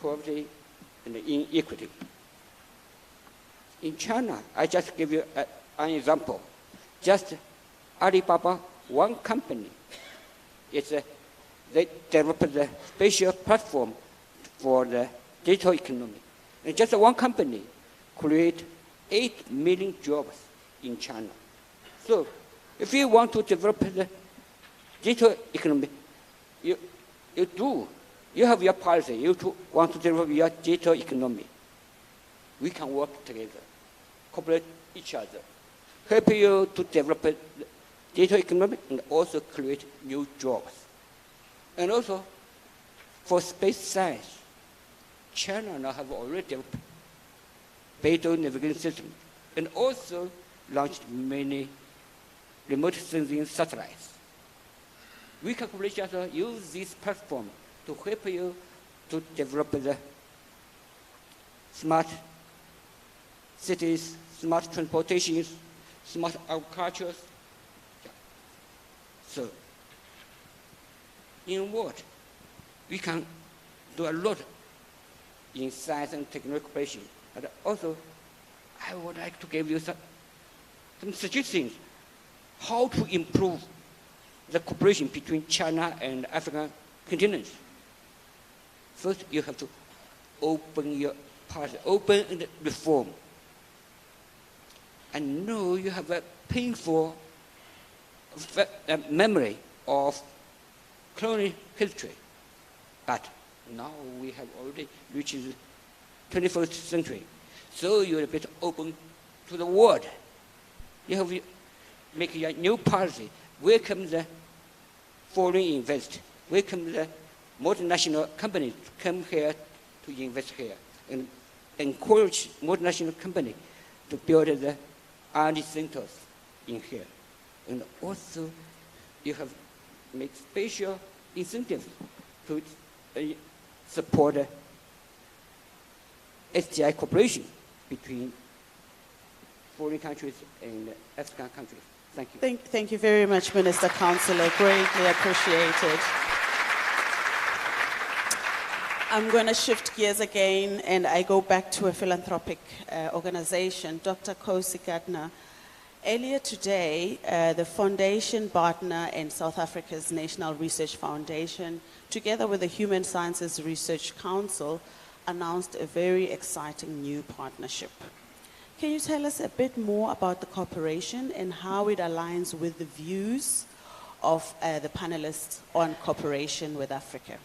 poverty, and inequity. In China, I just give you an example. Just Alibaba, one company, they developed the spatial platform for the digital economy. And just one company create 8 million jobs in China. So if you want to develop the digital economy, you have your policy, you want to develop your digital economy. We can work together, cooperate each other, help you to develop the digital economy and also create new jobs. And also, for space science, China now have already developed Beidou navigation system and also launched many remote sensing satellites. We can cooperate each other, use this platform to help you to develop the smart cities, smart transportations, smart agriculture. So, in what? We can do a lot in science and technology cooperation. And also, I would like to give you some suggestions how to improve the cooperation between China and African continents. First, you have to open your policy, open and reform. I know you have a painful memory of colonial history, but now we have already reached the 21st century, so you're a bit open to the world. You have to make a new policy, welcome the foreign investors, welcome the multinational companies to come here to invest here, and encourage multinational companies to build the R&D centers in here. And also, you have make special incentives to support STI cooperation between foreign countries and African countries. Thank you. Thank you very much, Minister Councillor. Greatly appreciated. I'm going to shift gears again, and I go back to a philanthropic organization, Dr. Kosi Gardner. Earlier today, the foundation partner in South Africa's National Research Foundation, together with the Human Sciences Research Council, announced a very exciting new partnership. Can you tell us a bit more about the cooperation and how it aligns with the views of the panelists on cooperation with Africa?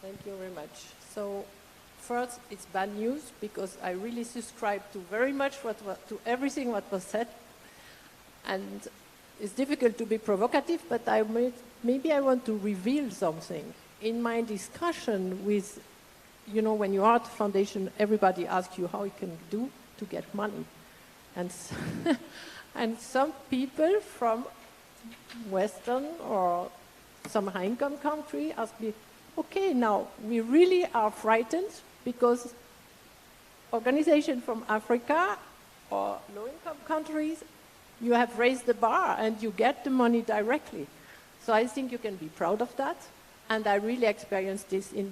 Thank you very much. So first, it's bad news because I really subscribe to very much to everything what was said. And it's difficult to be provocative, but maybe I want to reveal something. In my discussion with you know, when you are at the foundation, everybody asks you how you can do to get money. And, and some people from Western or some high-income country ask me, okay, now we really are frightened because organizations from Africa or low-income countries, you have raised the bar and you get the money directly. So I think you can be proud of that. And I really experienced this in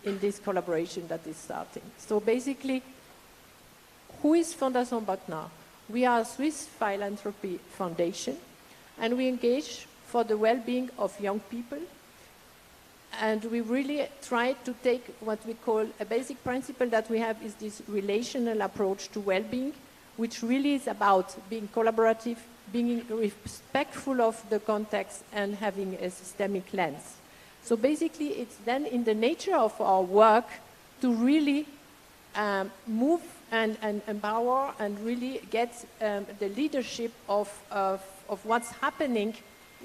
this collaboration that is starting. So basically, who is Fondation Botnar? We are a Swiss philanthropy foundation, and we engage for the well-being of young people. And we really try to take what we call a basic principle that we have is this relational approach to well-being, which really is about being collaborative, being respectful of the context, and having a systemic lens. So basically, it's then in the nature of our work to really move and empower and really get the leadership of what's happening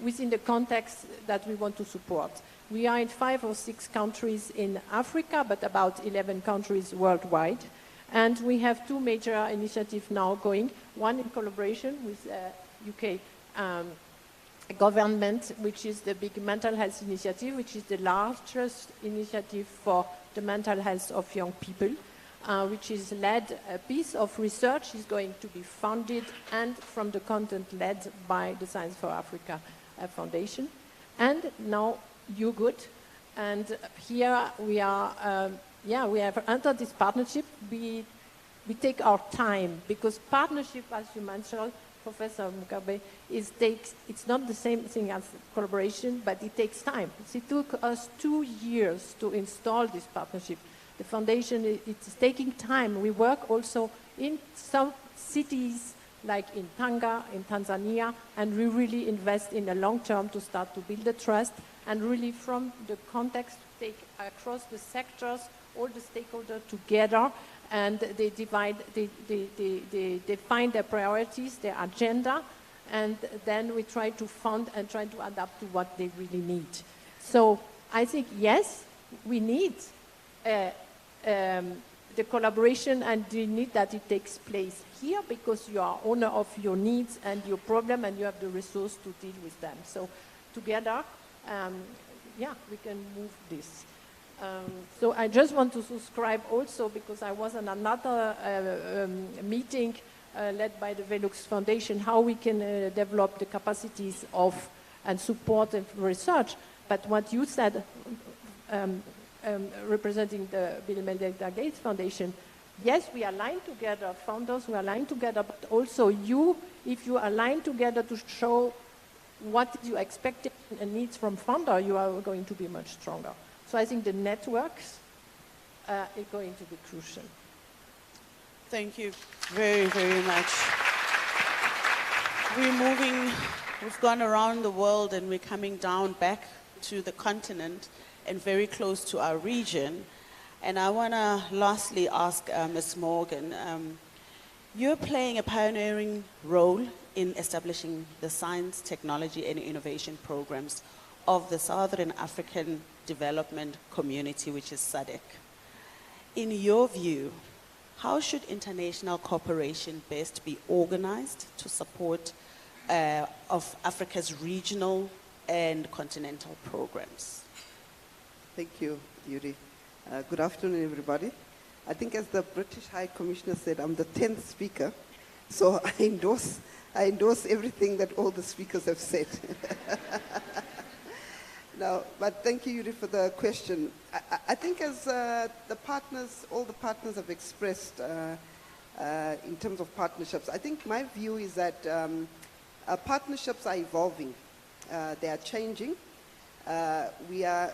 within the context that we want to support. We are in 5 or 6 countries in Africa, but about 11 countries worldwide. And we have 2 major initiatives now going, one in collaboration with UK government, which is the big mental health initiative, which is the largest initiative for the mental health of young people, which is led, a piece of research is going to be funded and from the content led by the Science for Africa Foundation. And now YouGood, and here we are, we have entered this partnership. We take our time, because partnership, as you mentioned, Professor Mugabe, it's not the same thing as collaboration, but it takes time. It took us 2 years to install this partnership. The foundation, it's taking time. We work also in some cities, like in Tanga, in Tanzania, and we really invest in the long term to start to build the trust, and really from the context, take across the sectors, all the stakeholders together, and they divide, they define their priorities, their agenda, and then we try to fund and try to adapt to what they really need. So I think, yes, we need the collaboration, and we need that it takes place here, because you are owner of your needs and your problem, and you have the resource to deal with them. So together, we can move this. So I just want to subscribe also, because I was in another meeting led by the Velux Foundation, how we can develop the capacities of and support and research. But what you said, representing the Bill and Melinda Gates Foundation, yes, we align together, founders, we align together, but also you, if you align together to show what you expect and needs from founder, you are going to be much stronger. So I think the networks are going to be crucial. Thank you very, very much. We've gone around the world, and we're coming down back to the continent and very close to our region. And I want to lastly ask Ms. Morgan, you're playing a pioneering role in establishing the science, technology, and innovation programs of the Southern African Development Community, which is SADC. In your view, how should international cooperation best be organized to support of Africa's regional and continental programs? Thank you, Yuri. Good afternoon, everybody. I think, as the British High Commissioner said, I'm the 10th speaker, so I endorse everything that all the speakers have said. No, but thank you, Yuri, for the question. I think, as all the partners have expressed in terms of partnerships, I think my view is that partnerships are evolving. They are changing. We are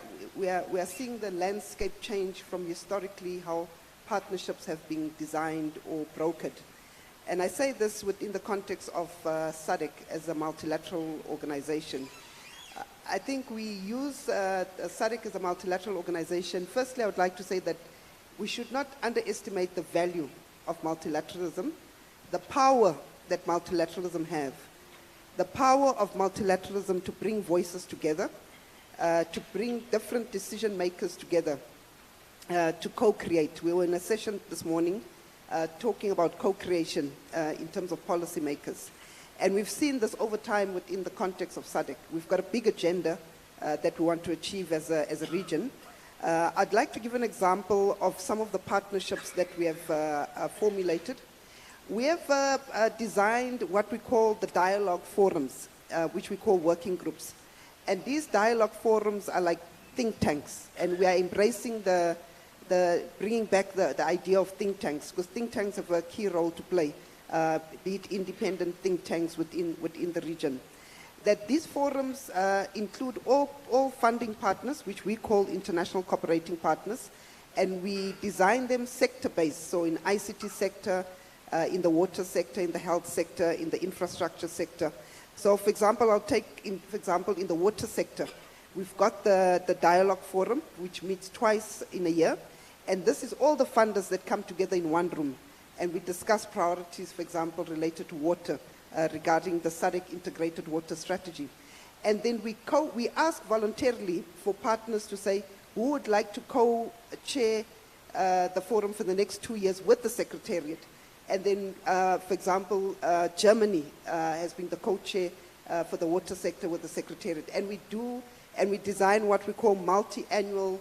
seeing the landscape change from historically how partnerships have been designed or brokered. And I say this within the context of SADC as a multilateral organization. I think we use SADC as a multilateral organization. Firstly, I would like to say that we should not underestimate the value of multilateralism, the power that multilateralism has, the power of multilateralism to bring voices together, to bring different decision makers together. to co-create. We were in a session this morning talking about co-creation in terms of policymakers. And we've seen this over time within the context of SADC. We've got a big agenda that we want to achieve as a region. I'd like to give an example of some of the partnerships that we have formulated. We have designed what we call the dialogue forums, which we call working groups. And these dialogue forums are like think tanks, and we are embracing bringing back the idea of think tanks, because think tanks have a key role to play, be it independent think tanks within the region. That these forums include all funding partners, which we call international cooperating partners, and we design them sector-based, so in ICT sector, in the water sector, in the health sector, in the infrastructure sector. So, for example, I'll take, in the water sector, we've got the dialogue forum, which meets twice in a year, and this is all the funders that come together in one room, and we discuss priorities, for example, related to water, regarding the SADC integrated water strategy. And then we ask voluntarily for partners to say who would like to co-chair the forum for the next 2 years with the Secretariat. And then, for example, Germany has been the co-chair for the water sector with the Secretariat. And we design what we call multi-annual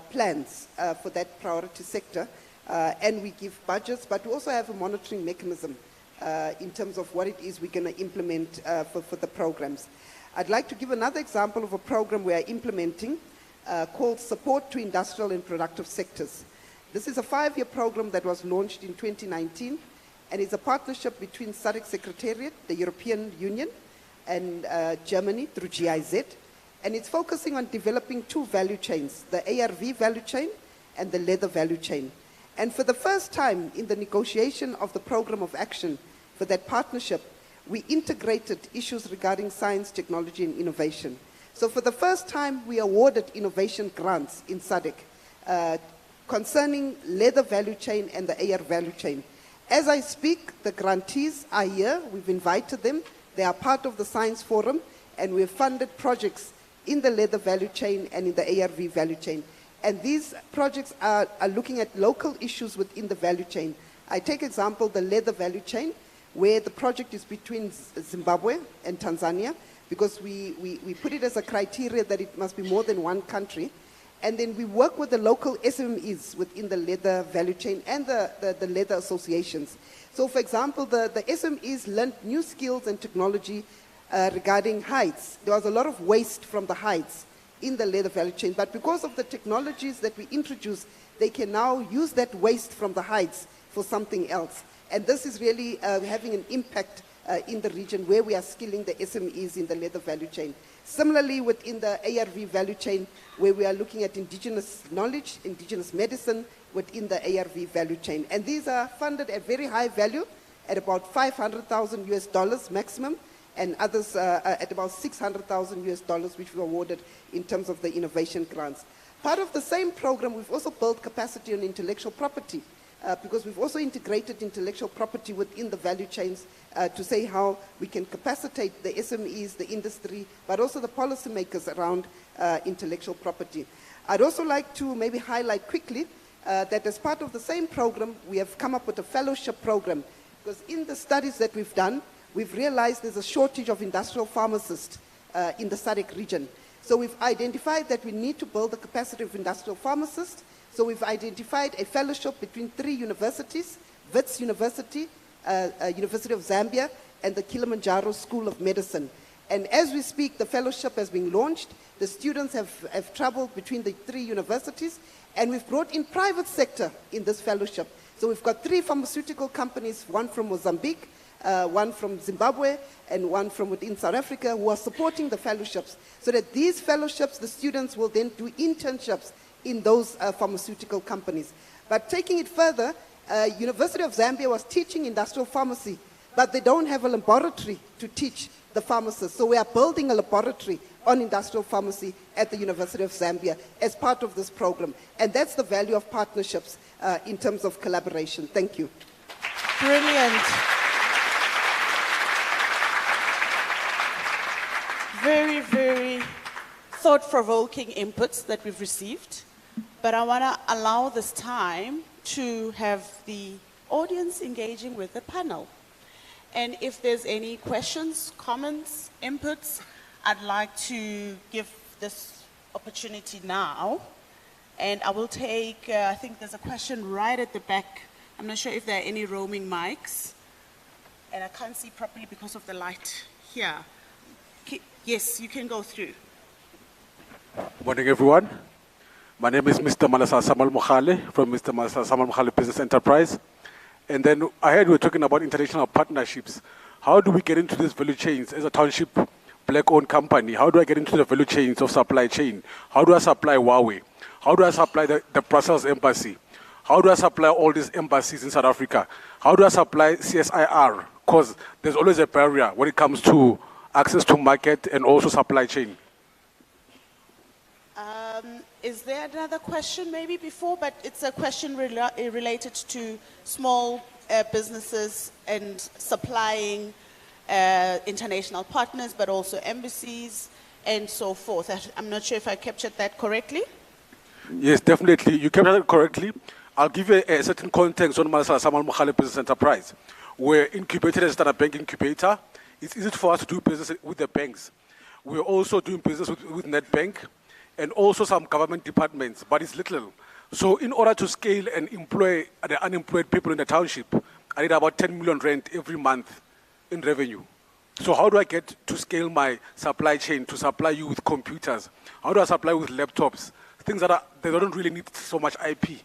plans for that priority sector. And we give budgets, but we also have a monitoring mechanism in terms of what it is we're going to implement for the programs. I'd like to give another example of a program we are implementing called Support to Industrial and Productive Sectors. This is a 5-year program that was launched in 2019, and it's a partnership between SADC Secretariat, the European Union, and Germany through GIZ. And it's focusing on developing 2 value chains, the ARV value chain and the leather value chain. And for the first time in the negotiation of the program of action for that partnership, we integrated issues regarding science, technology, and innovation. So for the first time, we awarded innovation grants in SADC concerning leather value chain and the AR value chain. As I speak, the grantees are here. We've invited them. They are part of the Science Forum, and we've funded projects in the leather value chain and in the ARV value chain. And these projects are looking at local issues within the value chain. I take example, the leather value chain, where the project is between Zimbabwe and Tanzania, because we put it as a criteria that it must be more than one country. And then we work with the local SMEs within the leather value chain and the leather associations. So, for example, the SMEs learned new skills and technology regarding hides. There was a lot of waste from the hides in the leather value chain, but because of the technologies that we introduced, they can now use that waste from the hides for something else. And this is really having an impact in the region where we are skilling the SMEs in the leather value chain. Similarly, within the ARV value chain, where we are looking at indigenous knowledge, indigenous medicine within the ARV value chain. And these are funded at very high value, at about $500,000 maximum, and others at about $600,000, which were awarded in terms of the innovation grants. Part of the same program, we've also built capacity on intellectual property, because we've also integrated intellectual property within the value chains to say how we can capacitate the SMEs, the industry, but also the policymakers around intellectual property. I'd also like to maybe highlight quickly that as part of the same program, we have come up with a fellowship program, because in the studies that we've done, we've realized there's a shortage of industrial pharmacists in the SADC region. So we've identified that we need to build the capacity of industrial pharmacists. So we've identified a fellowship between 3 universities, Wits University, University of Zambia, and the Kilimanjaro School of Medicine. And as we speak, the fellowship has been launched. The students have traveled between the 3 universities, and we've brought in private sector in this fellowship. So we've got 3 pharmaceutical companies, one from Mozambique, one from Zimbabwe, and one from within South Africa, who are supporting the fellowships, so that these fellowships, the students will then do internships in those pharmaceutical companies. But taking it further, University of Zambia was teaching industrial pharmacy, but they don't have a laboratory to teach the pharmacists. So we are building a laboratory on industrial pharmacy at the University of Zambia as part of this program. And that's the value of partnerships in terms of collaboration. Thank you. Brilliant. Very, very thought-provoking inputs that we've received. but I want to allow this time to have the audience engaging with the panel. And if there's any questions, comments, inputs, I'd like to give this opportunity now. And I will take, I think there's a question right at the back. I'm not sure if there are any roaming mics. And I can't see properly because of the light here. Yes, you can go through. Morning, everyone. My name is Mr. Malasa Samal Mokhale from Mr. Malasa Samal Mokhale Business Enterprise. And then I heard we were talking about international partnerships. How do we get into these value chains as a township black-owned company? How do I get into the value chains of supply chain? How do I supply Huawei? How do I supply the Brussels embassy? How do I supply all these embassies in South Africa? How do I supply CSIR? Because there's always a barrier when it comes to access to market and also supply chain. Is there another question maybe before? But it's a question related to small businesses and supplying international partners, but also embassies and so forth. I'm not sure if I captured that correctly. Yes, definitely. You captured it correctly. I'll give you a certain context on Malasa Samal Mokhale Business Enterprise. We're incubated as a standard bank incubator. It's easy for us to do business with the banks. We're also doing business with Nedbank and also some government departments, but it's little. So in order to scale and employ the unemployed people in the township, I need about 10 million rand every month in revenue. So how do I get to scale my supply chain to supply you with computers? How do I supply with laptops? Things that they don't really need so much IP. You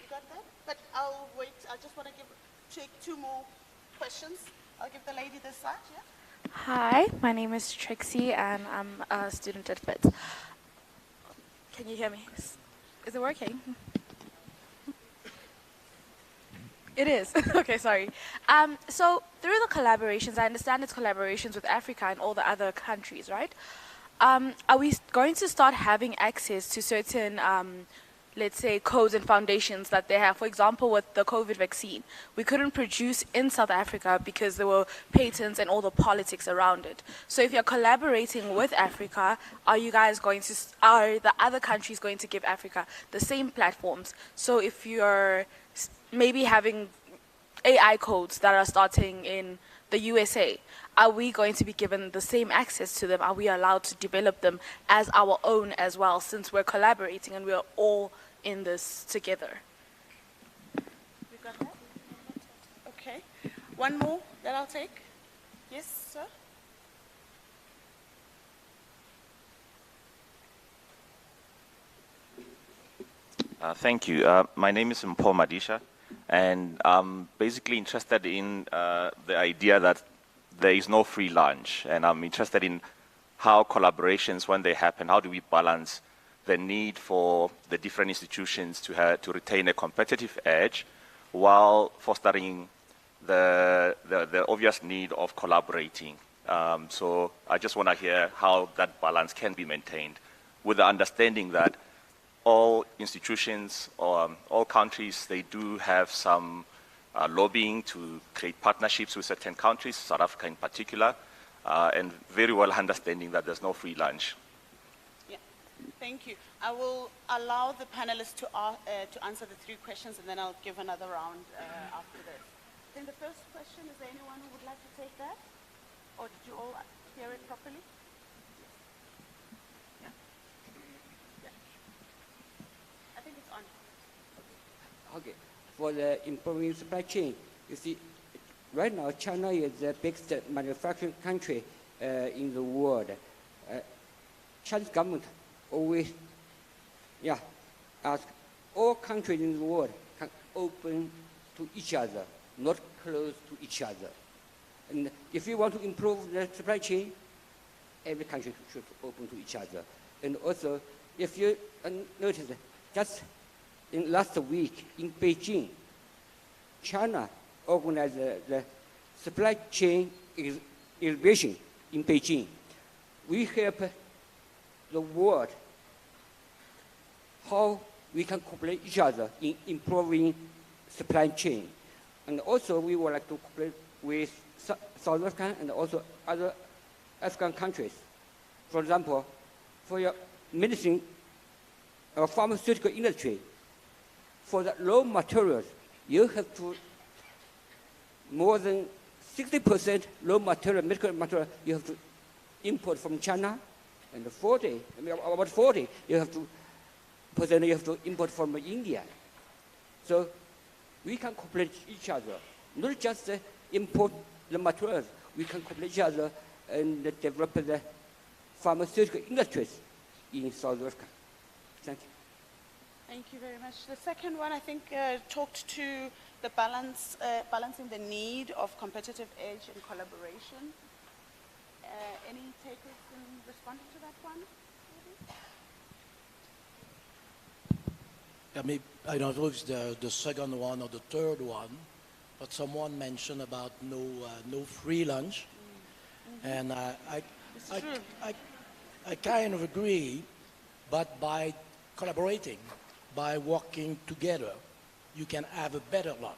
got that? But I'll wait. I just want to take two more questions. I'll give the lady this side, yeah? Hi, my name is Trixie and I'm a student at FIT. Can you hear me? Is it working? It is. Okay, sorry. So through the collaborations, I understand it's collaborations with Africa and all the other countries, right? Are we going to start having access to certain, let's say, codes and foundations that they have? For example, with the COVID vaccine, we couldn't produce in South Africa because there were patents and all the politics around it. So if you're collaborating with Africa, are the other countries going to give Africa the same platforms? So if you're maybe having AI codes that are starting in the USA, are we going to be given the same access to them? Are we allowed to develop them as our own as well, since we're collaborating and we're all in this together? You got that? Okay. One more that I'll take. Yes, sir? Thank you. My name is Mpho Madisha, and I'm basically interested in the idea that there is no free lunch, and I'm interested in how collaborations, when they happen, how do we balance the need for the different institutions to retain a competitive edge while fostering the obvious need of collaborating. So I just want to hear how that balance can be maintained with the understanding that all institutions, all countries, they do have some lobbying to create partnerships with certain countries, South Africa in particular, and very well understanding that there's no free lunch. Yeah, thank you. I will allow the panelists to answer the three questions, and then I'll give another round after this. I think the first question, is there anyone who would like to take that? Or did you all hear it properly? Yeah. Yeah. I think it's on. Okay. For the improving supply chain, you see, right now China is the biggest manufacturing country in the world. Chinese government always, ask all countries in the world can open to each other, not close to each other. And if you want to improve the supply chain, every country should open to each other. And also, if you notice, just in last week in Beijing, China organized the supply chain exhibition in Beijing. We help the world how we can cooperate each other in improving supply chain. And also we would like to cooperate with South Africa and also other African countries. For example, for your medicine pharmaceutical industry, for the raw materials, you have to more than 60% raw material, medical material, you have to import from China, and about 40 you have to import from India. So we can cooperate each other, not just import the materials. We can cooperate each other and develop the pharmaceutical industries in South Africa. Thank you. Thank you very much. The second one, I think, talked to the balancing the need of competitive edge and collaboration. Any takers in responding to that one? I don't know if it's the second one or the third one, but someone mentioned about no free lunch, and I kind of agree, but by collaborating, by working together, you can have a better lunch.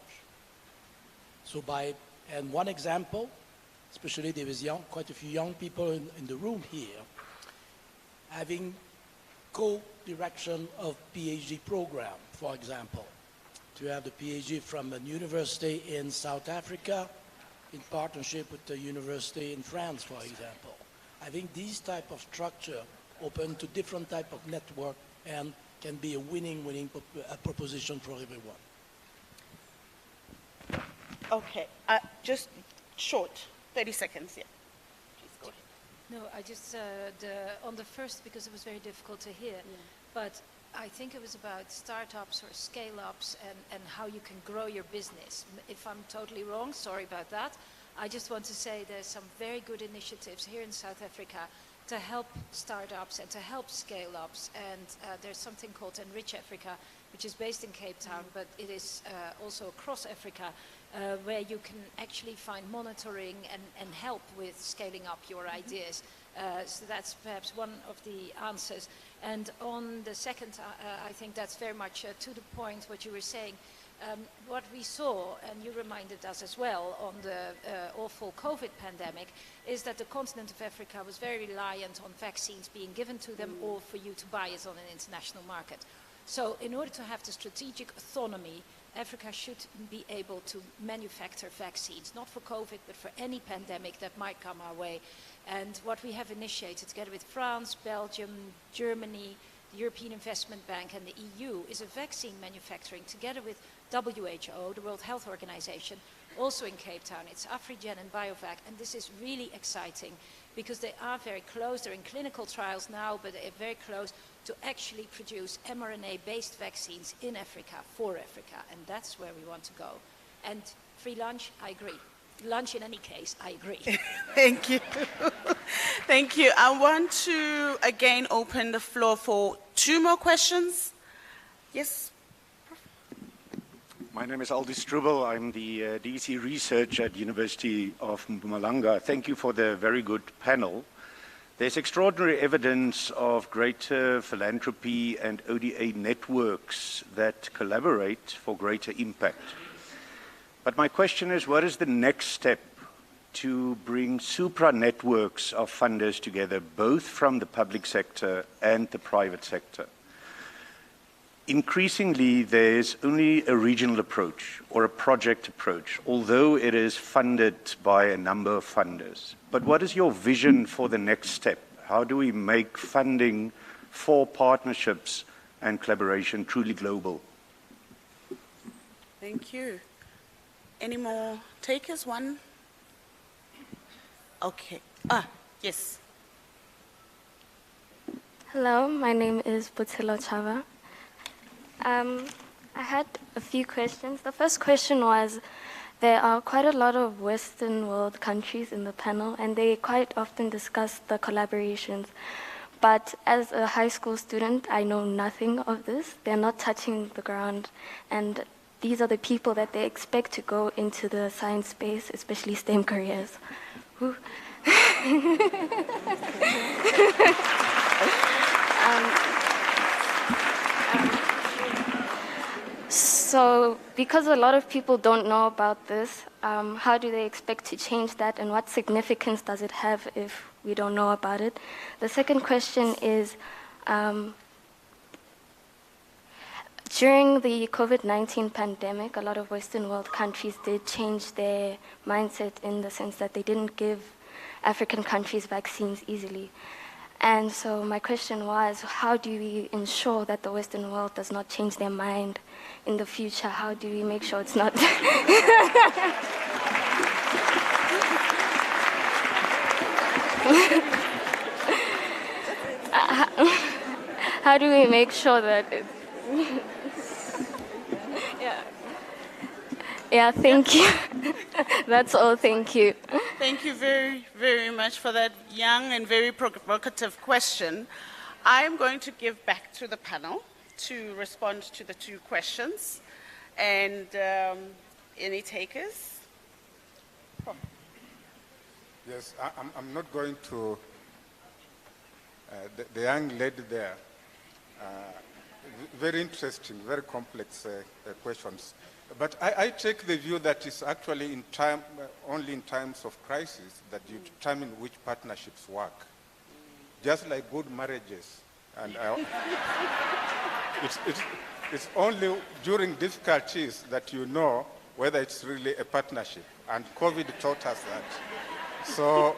So and one example, especially there is quite a few young people in the room here, having co-direction of PhD program, for example, to have the PhD from a university in South Africa in partnership with the university in France, for example. I think these type of structure open to different type of network and can be a winning proposition for everyone. Okay, just short, 30 seconds, yeah. Please go ahead. No, I just, on the first, because it was very difficult to hear, but I think it was about startups or scale-ups and how you can grow your business. If I'm totally wrong, sorry about that. I just want to say there's some very good initiatives here in South Africa to help startups and to help scale-ups. And there's something called Enrich Africa, which is based in Cape Town, but it is also across Africa, where you can actually find monitoring and help with scaling up your ideas. So that's perhaps one of the answers. And on the second, I think that's very much to the point what you were saying. What we saw, and you reminded us as well on the awful COVID pandemic, is that the continent of Africa was very reliant on vaccines being given to them or for you to buy it on an international market. So in order to have the strategic autonomy, Africa should be able to manufacture vaccines, not for COVID, but for any pandemic that might come our way. And what we have initiated together with France, Belgium, Germany, the European Investment Bank and the EU is a vaccine manufacturing together with WHO, the World Health Organization, also in Cape Town. It's Afrigen and Biovac, and this is really exciting because they are very close. They're in clinical trials now, but they're very close to actually produce mRNA-based vaccines in Africa, for Africa, and that's where we want to go. And free lunch, I agree. Lunch in any case, I agree. Thank you. Thank you. I want to again open the floor for 2 more questions. Yes. My name is Aldis Strubel. I'm the DEC research at University of Mpumalanga. Thank you for the very good panel. There's extraordinary evidence of greater philanthropy and ODA networks that collaborate for greater impact. But my question is, what is the next step to bring supra-networks of funders together, both from the public sector and the private sector? Increasingly, there's only a regional approach or a project approach, although it is funded by a number of funders. But what is your vision for the next step? How do we make funding for partnerships and collaboration truly global? Thank you. Any more takers? One? Okay. Yes. Hello, my name is Butilo Chava. I had a few questions. The first question was, there are quite a lot of Western world countries in the panel, and they quite often discuss the collaborations. But as a high school student, I know nothing of this. They're not touching the ground, and these are the people that they expect to go into the science space, especially STEM careers. So because a lot of people don't know about this, how do they expect to change that, and what significance does it have if we don't know about it? The second question is, During the COVID-19 pandemic, a lot of Western world countries did change their mindset in the sense that they didn't give African countries vaccines easily. And so my question was, how do we ensure that the Western world does not change their mind in the future? How do we make sure it's not... How do we make sure that it... Yeah, thank you. That's all, thank you. Thank you very, very much for that young and very provocative question. I'm going to give back to the panel to respond to the two questions. And any takers? Oh. Yes, I'm not going to, the young lady there, very interesting, very complex questions. But I take the view that it's actually in time, only in times of crisis that you determine which partnerships work. Just like good marriages. And it's only during difficulties that you know whether it's really a partnership. And COVID taught us that. So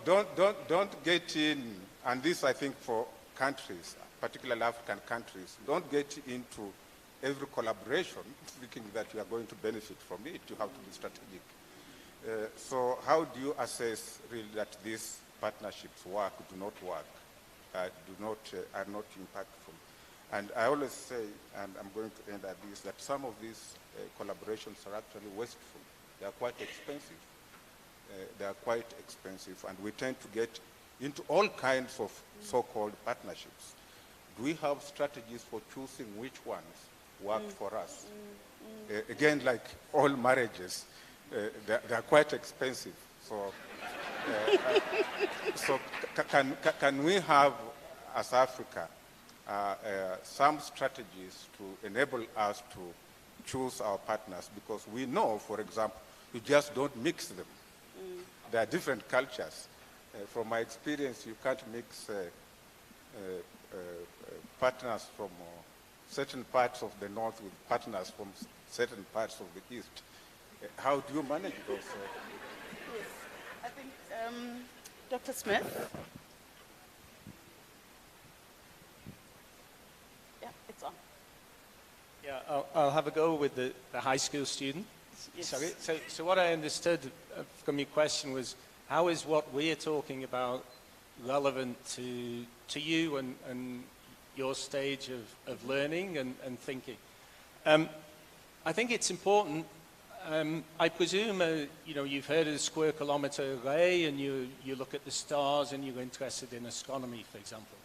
don't get in, and this I think for countries, particularly African countries, don't get into every collaboration thinking that you are going to benefit from it. You have to be strategic. So how do you assess really that these partnerships work, do not work, are not impactful? And I always say, and I'm going to end at this, that some of these collaborations are actually wasteful. They are quite expensive. And we tend to get into all kinds of so-called partnerships. Do we have strategies for choosing which ones work for us? Again, like all marriages, they are quite expensive. So, can we have, as Africa, some strategies to enable us to choose our partners? Because we know, for example, you just don't mix them. There are different cultures. From my experience, you can't mix partners from certain parts of the north with partners from certain parts of the east. How do you manage those? Yes, I think Dr. Smith. Yeah, it's on. Yeah, I'll have a go with the high school student. Yes. Sorry. So what I understood from your question was, how is what we are talking about relevant to you and your stage of learning and thinking? I think it's important. I presume, you've heard of the square kilometer array, and you look at the stars and you're interested in astronomy, for example.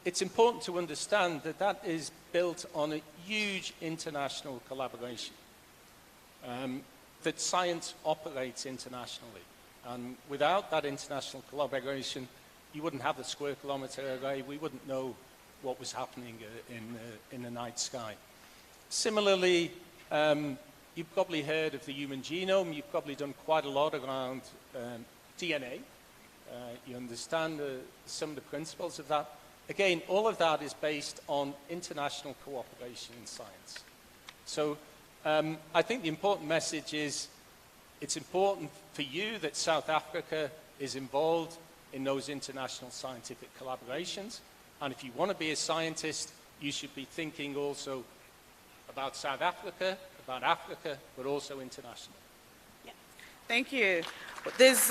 It's important to understand that that is built on a huge international collaboration, that science operates internationally. And without that international collaboration, you wouldn't have the square kilometer array. We wouldn't know what was happening in the night sky. Similarly, you've probably heard of the human genome. You've probably done quite a lot around DNA. You understand some of the principles of that. Again, all of that is based on international cooperation in science. So I think the important message is it's important for you that South Africa is involved in those international scientific collaborations. And if you want to be a scientist, you should be thinking also about South Africa, but also international. Yeah. Thank you. There's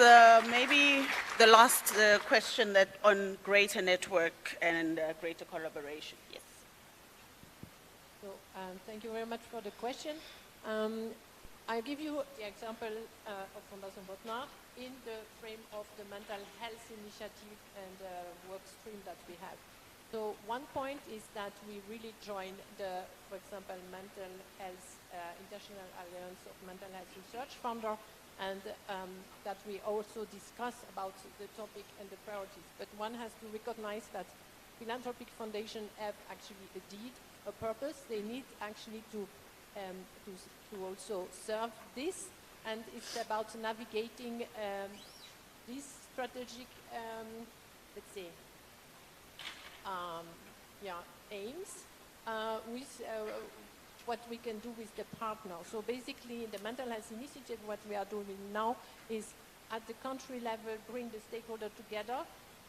maybe the last question that on greater network and greater collaboration. Yes. So, thank you very much for the question. I'll give you the example of Fondation Botnar in the frame of the mental health initiative and work stream that we have. So one point is that we really joined the, for example, Mental Health International Alliance of Mental Health Research Founder, and that we also discuss about the topic and the priorities. But one has to recognize that philanthropic foundations have actually a deed, a purpose. They need actually to also serve this, and it's about navigating these strategic, let's say, aims what we can do with the partner. So basically, the mental health initiative, what we are doing now is at the country level, bring the stakeholders together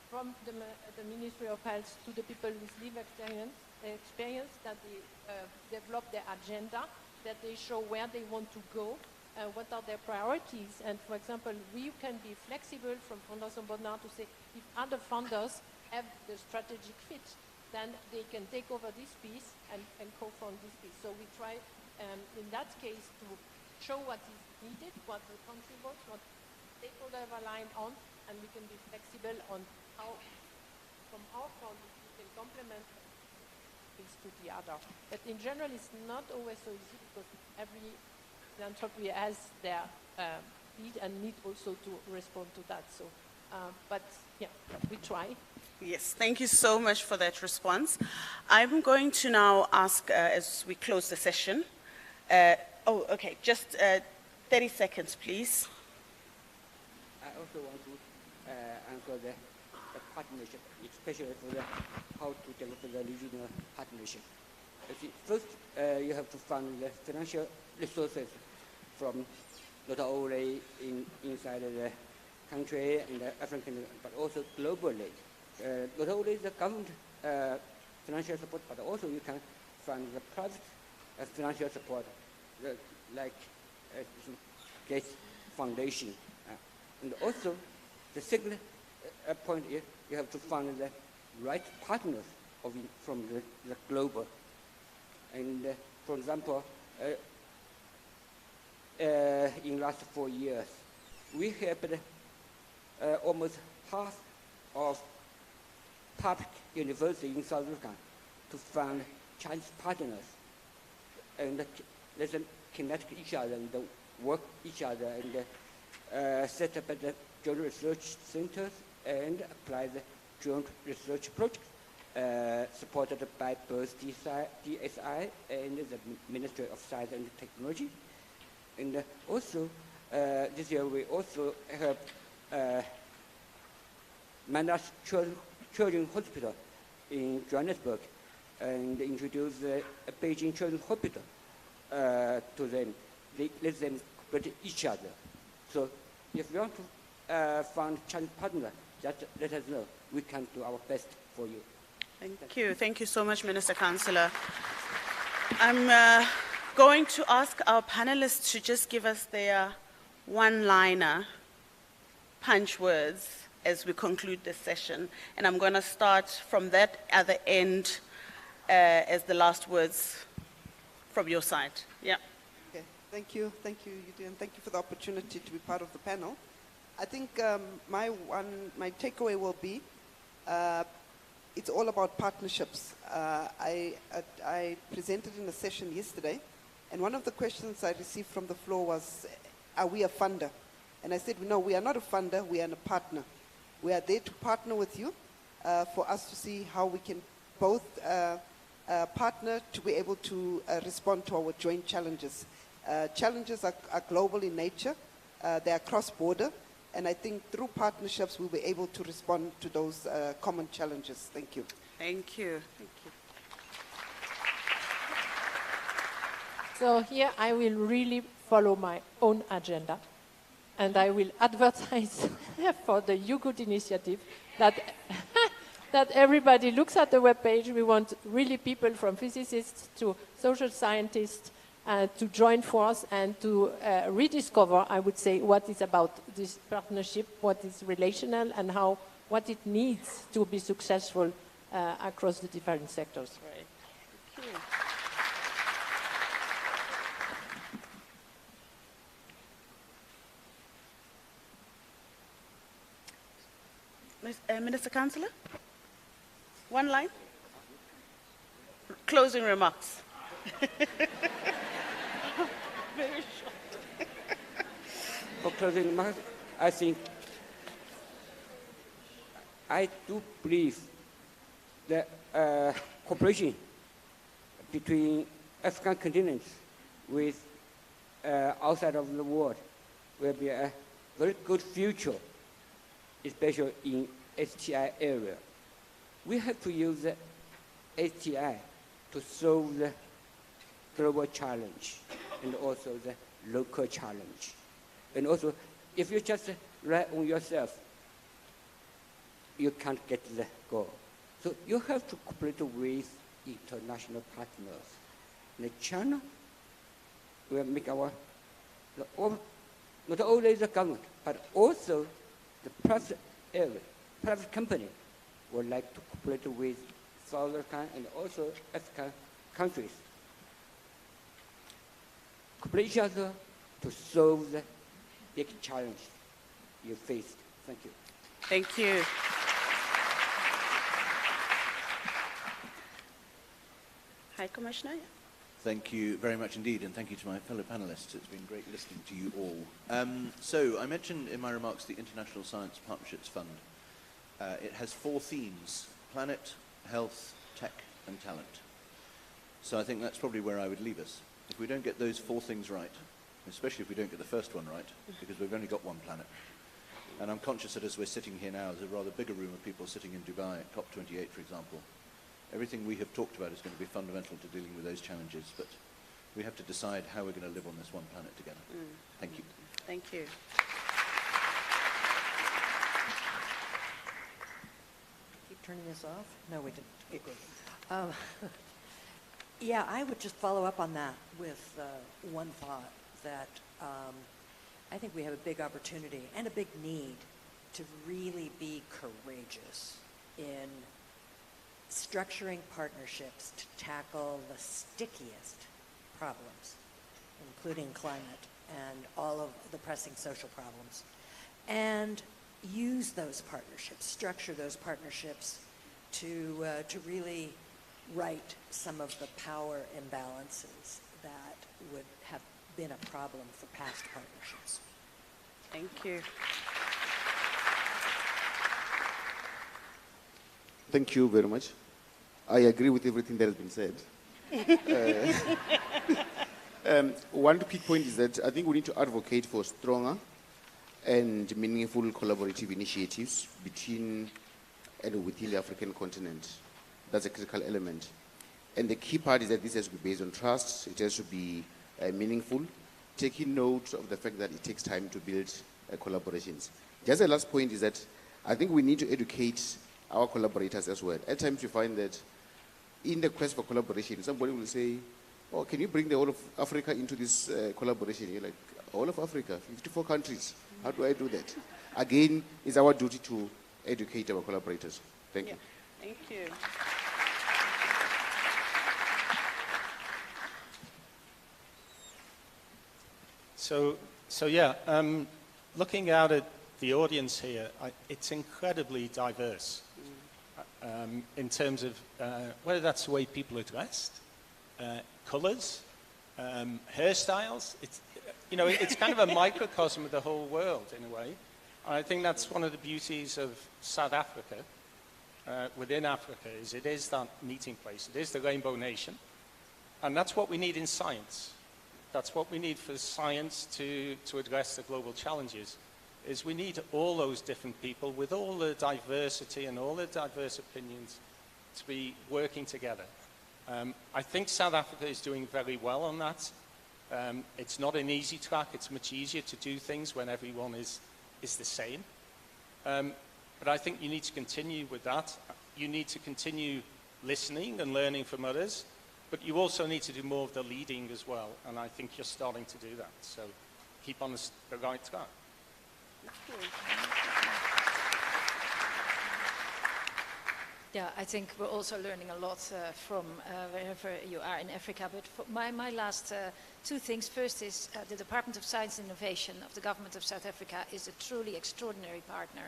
from the Ministry of Health to the people with lived experience that they develop their agenda, that they show where they want to go, what are their priorities. And for example, we can be flexible from Fondation Bonnard to say if other funders have the strategic fit, then they can take over this piece and co-fund this piece. So we try, in that case, to show what is needed, what the country wants, what stakeholders are aligned on, and we can be flexible on how, from our point, we can complement things to the other. But in general, it's not always so easy because every philanthropy has their need and need also to respond to that. So, but yeah, we try. Yes, thank you so much for that response. I'm going to now ask, as we close the session, just 30 seconds, please. I also want to answer the partnership, especially for how to develop the regional partnership. First, you have to fund the financial resources from not only inside the country and the African, but also globally. Not only the government financial support, but also you can fund the private financial support, like Gates Foundation. And also, the second point is you have to find the right partners from the global. And for example, in last 4 years, we helped almost half of public universities in South Africa to fund Chinese partners and let them connect each other and work each other and set up the joint research centers and apply the joint research projects supported by both DSI and the Ministry of Science and Technology. And also, this year we also help manage Children's Hospital in Johannesburg and introduce the Beijing Children's Hospital to them. They let them cooperate each other. So if you want to find Chinese partner, just let us know. We can do our best for you. Thank you. Thank you so much, Minister Councillor. I'm going to ask our panelists to just give us their one-liner punch words as we conclude this session. And I'm going to start from that other end as the last words from your side. Yeah. Okay. Thank you, Yudi, and thank you for the opportunity to be part of the panel. I think my takeaway will be it's all about partnerships. I presented in a session yesterday, and one of the questions I received from the floor was, are we a funder? And I said, no, we are not a funder, we are a partner. We are there to partner with you for us to see how we can both partner to be able to respond to our joint challenges. Challenges are global in nature, they are cross-border, and I think through partnerships we'll be able to respond to those common challenges. Thank you. Thank you. Thank you. So here I will really follow my own agenda, and I will advertise for the You Good initiative that, that everybody looks at the webpage. We want really people from physicists to social scientists to join force and to rediscover, I would say, what is about this partnership, what is relational, and how, what it needs to be successful across the different sectors. Right. Thank you. Minister Councillor, one line. Closing remarks. Very short. For closing remarks, I think I do believe that cooperation between African continents with outside of the world will be a very good future, especially in STI area. We have to use the STI to solve the global challenge and also the local challenge. And also, if you just rely on yourself, you can't get the goal. So you have to cooperate with international partners. And China will make not only the government, but also the private area, private company would like to cooperate with South African and also African countries. Cooperate each other to solve the big challenge you faced. Thank you. Thank you. Hi, Commissioner. Thank you very much indeed, and thank you to my fellow panelists. It's been great listening to you all. So I mentioned in my remarks the International Science Partnerships Fund. It has 4 themes: planet, health, tech, and talent. So I think that's probably where I would leave us. If we don't get those 4 things right, especially if we don't get the first one right, because we've only got one planet. And I'm conscious that as we're sitting here now, there's a rather bigger room of people sitting in Dubai at COP28, for example. Everything we have talked about is going to be fundamental to dealing with those challenges, but we have to decide how we're going to live on this one planet together. Thank you. Thank you. Keep turning this off? No, we didn't. Okay, good. Yeah, I would just follow up on that with one thought, that I think we have a big opportunity and a big need to really be courageous in structuring partnerships to tackle the stickiest problems, including climate and all of the pressing social problems, and use those partnerships, structure those partnerships to really right some of the power imbalances that would have been a problem for past partnerships. Thank you. Thank you very much. I agree with everything that has been said. One key point is that I think we need to advocate for stronger and meaningful collaborative initiatives between and within the African continent. That's a critical element. And the key part is that this has to be based on trust. It has to be meaningful, taking note of the fact that it takes time to build collaborations. Just the last point is that I think we need to educate our collaborators as well. At times you find that in the quest for collaboration, somebody will say, oh, can you bring the whole of Africa into this collaboration? You're like, all of Africa, 54 countries. How do I do that? Again, it's our duty to educate our collaborators. Thank you. Thank you. So yeah, looking out at the audience here, it's incredibly diverse in terms of whether that's the way people are dressed, colours, hairstyles. It's kind of a microcosm of the whole world in a way. I think that's one of the beauties of South Africa, within Africa, is it is that meeting place. It is the Rainbow Nation. And that's what we need in science. That's what we need for science to address the global challenges, is we need all those different people with all the diversity and all the diverse opinions to be working together. I think South Africa is doing very well on that. It's not an easy track. It's much easier to do things when everyone is the same. But I think you need to continue with that. You need to continue listening and learning from others, but you also need to do more of the leading as well, and I think you're starting to do that. So keep on the right track. Yeah, I think we're also learning a lot from wherever you are in Africa. But for my last 2 things. First is the Department of Science and Innovation of the Government of South Africa is a truly extraordinary partner.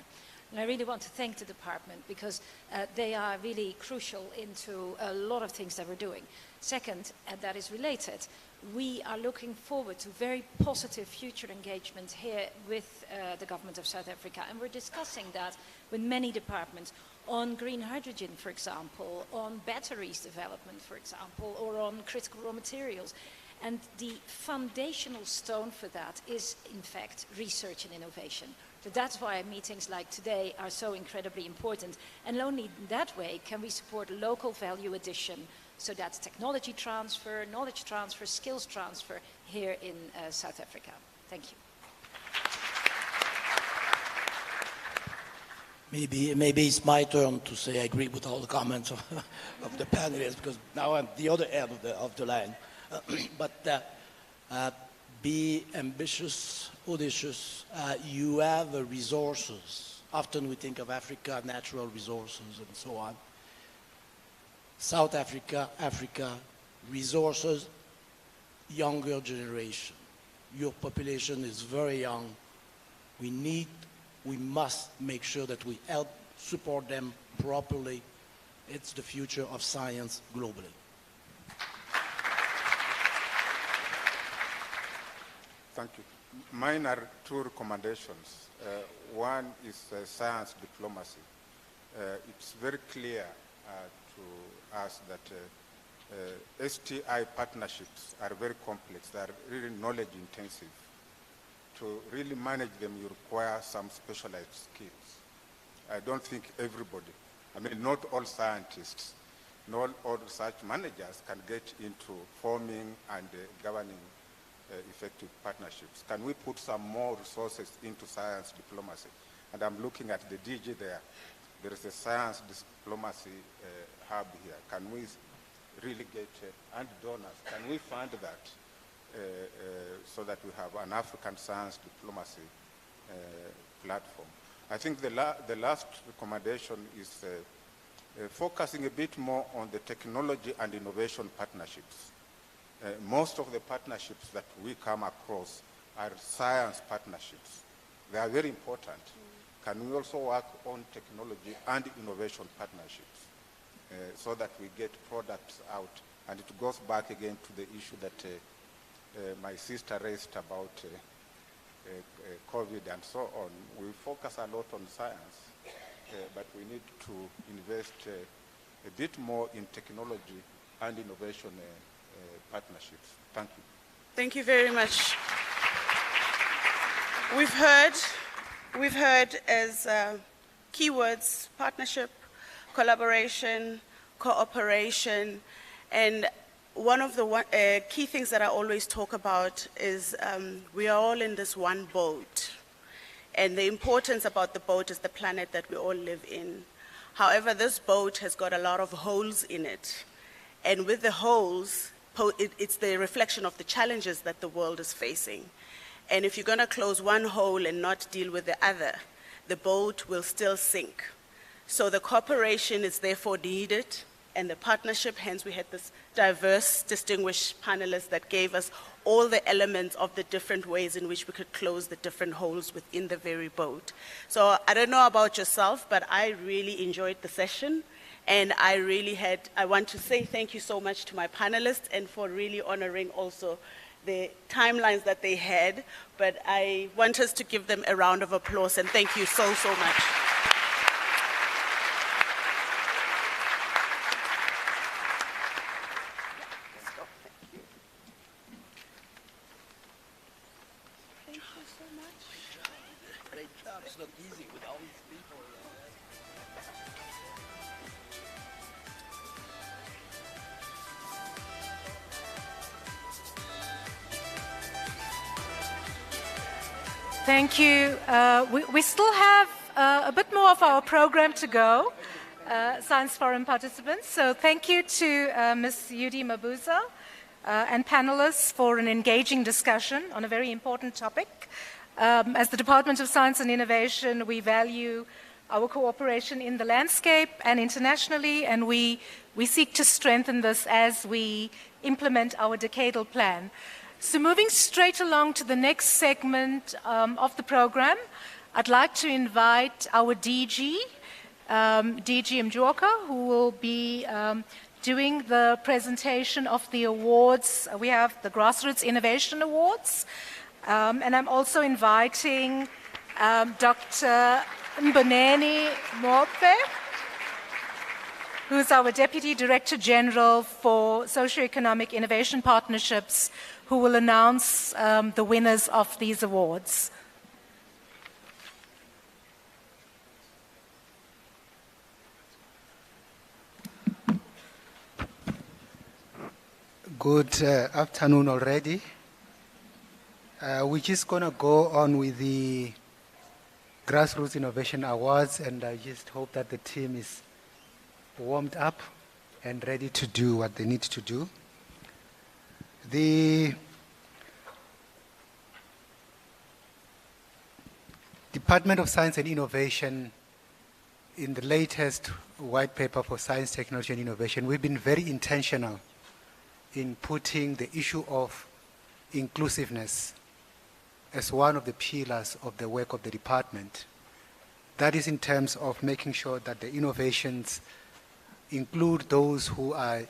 And I really want to thank the department because they are really crucial into a lot of things that we're doing. Second, and that is related, we are looking forward to very positive future engagement here with the government of South Africa. And we're discussing that with many departments on green hydrogen, for example, on batteries development, for example, or on critical raw materials. And the foundational stone for that is, in fact, research and innovation. So that's why meetings like today are so incredibly important. And only in that way can we support local value addition So that's technology transfer, knowledge transfer, skills transfer here in South Africa. Thank you. Maybe it's my turn to say I agree with all the comments of the panelists, because now I'm the other end of the line. But be ambitious, audacious. You have resources. Often we think of Africa, natural resources and so on. South Africa, Africa, resources, younger generation. Your population is very young. We must make sure that we help support them properly. It's the future of science globally. Thank you. Mine are two recommendations. One is science diplomacy. It's very clear to us that STI partnerships are very complex. They are really knowledge intensive. To really manage them, you require some specialized skills. I don't think everybody, not all scientists, not all research managers can get into forming and governing effective partnerships. Can we put some more resources into science diplomacy? And I'm looking at the DG there. There is a science diplomacy hub here. Can we really get, and donors, can we fund that so that we have an African science diplomacy platform? I think the last recommendation is focusing a bit more on the technology and innovation partnerships. Most of the partnerships that we come across are science partnerships. They are very important. Can we also work on technology and innovation partnerships so that we get products out? And it goes back again to the issue that my sister raised about COVID and so on. We focus a lot on science, but we need to invest a bit more in technology and innovation partnerships. Thank you. Thank you very much. We've heard as keywords partnership, collaboration, cooperation, and one of the key things that I always talk about is we are all in this one boat, and the importance about the boat is the planet that we all live in. However, this boat has got a lot of holes in it, and with the holes, it's the reflection of the challenges that the world is facing. And if you're going to close one hole and not deal with the other, the boat will still sink. So the cooperation is therefore needed, and the partnership, hence we had this diverse, distinguished panelists that gave us all the elements of the different ways in which we could close the different holes within the very boat. So I don't know about yourself, but I really enjoyed the session. And I want to say thank you so much to my panelists and for really honoring also the timelines that they had. But I want us to give them a round of applause and thank you so, so much. It's not easy with all these people. Thank you. We still have a bit more of our program to go, Science Forum participants. So thank you to Ms. Yudi Mabuza and panelists for an engaging discussion on a very important topic. As the Department of Science and Innovation, we value our cooperation in the landscape and internationally, and we seek to strengthen this as we implement our Decadal Plan. So moving straight along to the next segment of the program, I'd like to invite our DG, DG Mjorka, who will be doing the presentation of the awards. We have the Grassroots Innovation Awards, and I'm also inviting Dr. Mboneni Mope, who's our Deputy Director General for Socioeconomic Innovation Partnerships, who will announce the winners of these awards. Good afternoon already. We're just going to go on with the Grassroots Innovation Awards, and I just hope that the team is warmed up and ready to do what they need to do. The Department of Science and Innovation, in the latest white paper for science, technology, and innovation, we've been very intentional in putting the issue of inclusiveness as one of the pillars of the work of the department. That is in terms of making sure that the innovations include those who are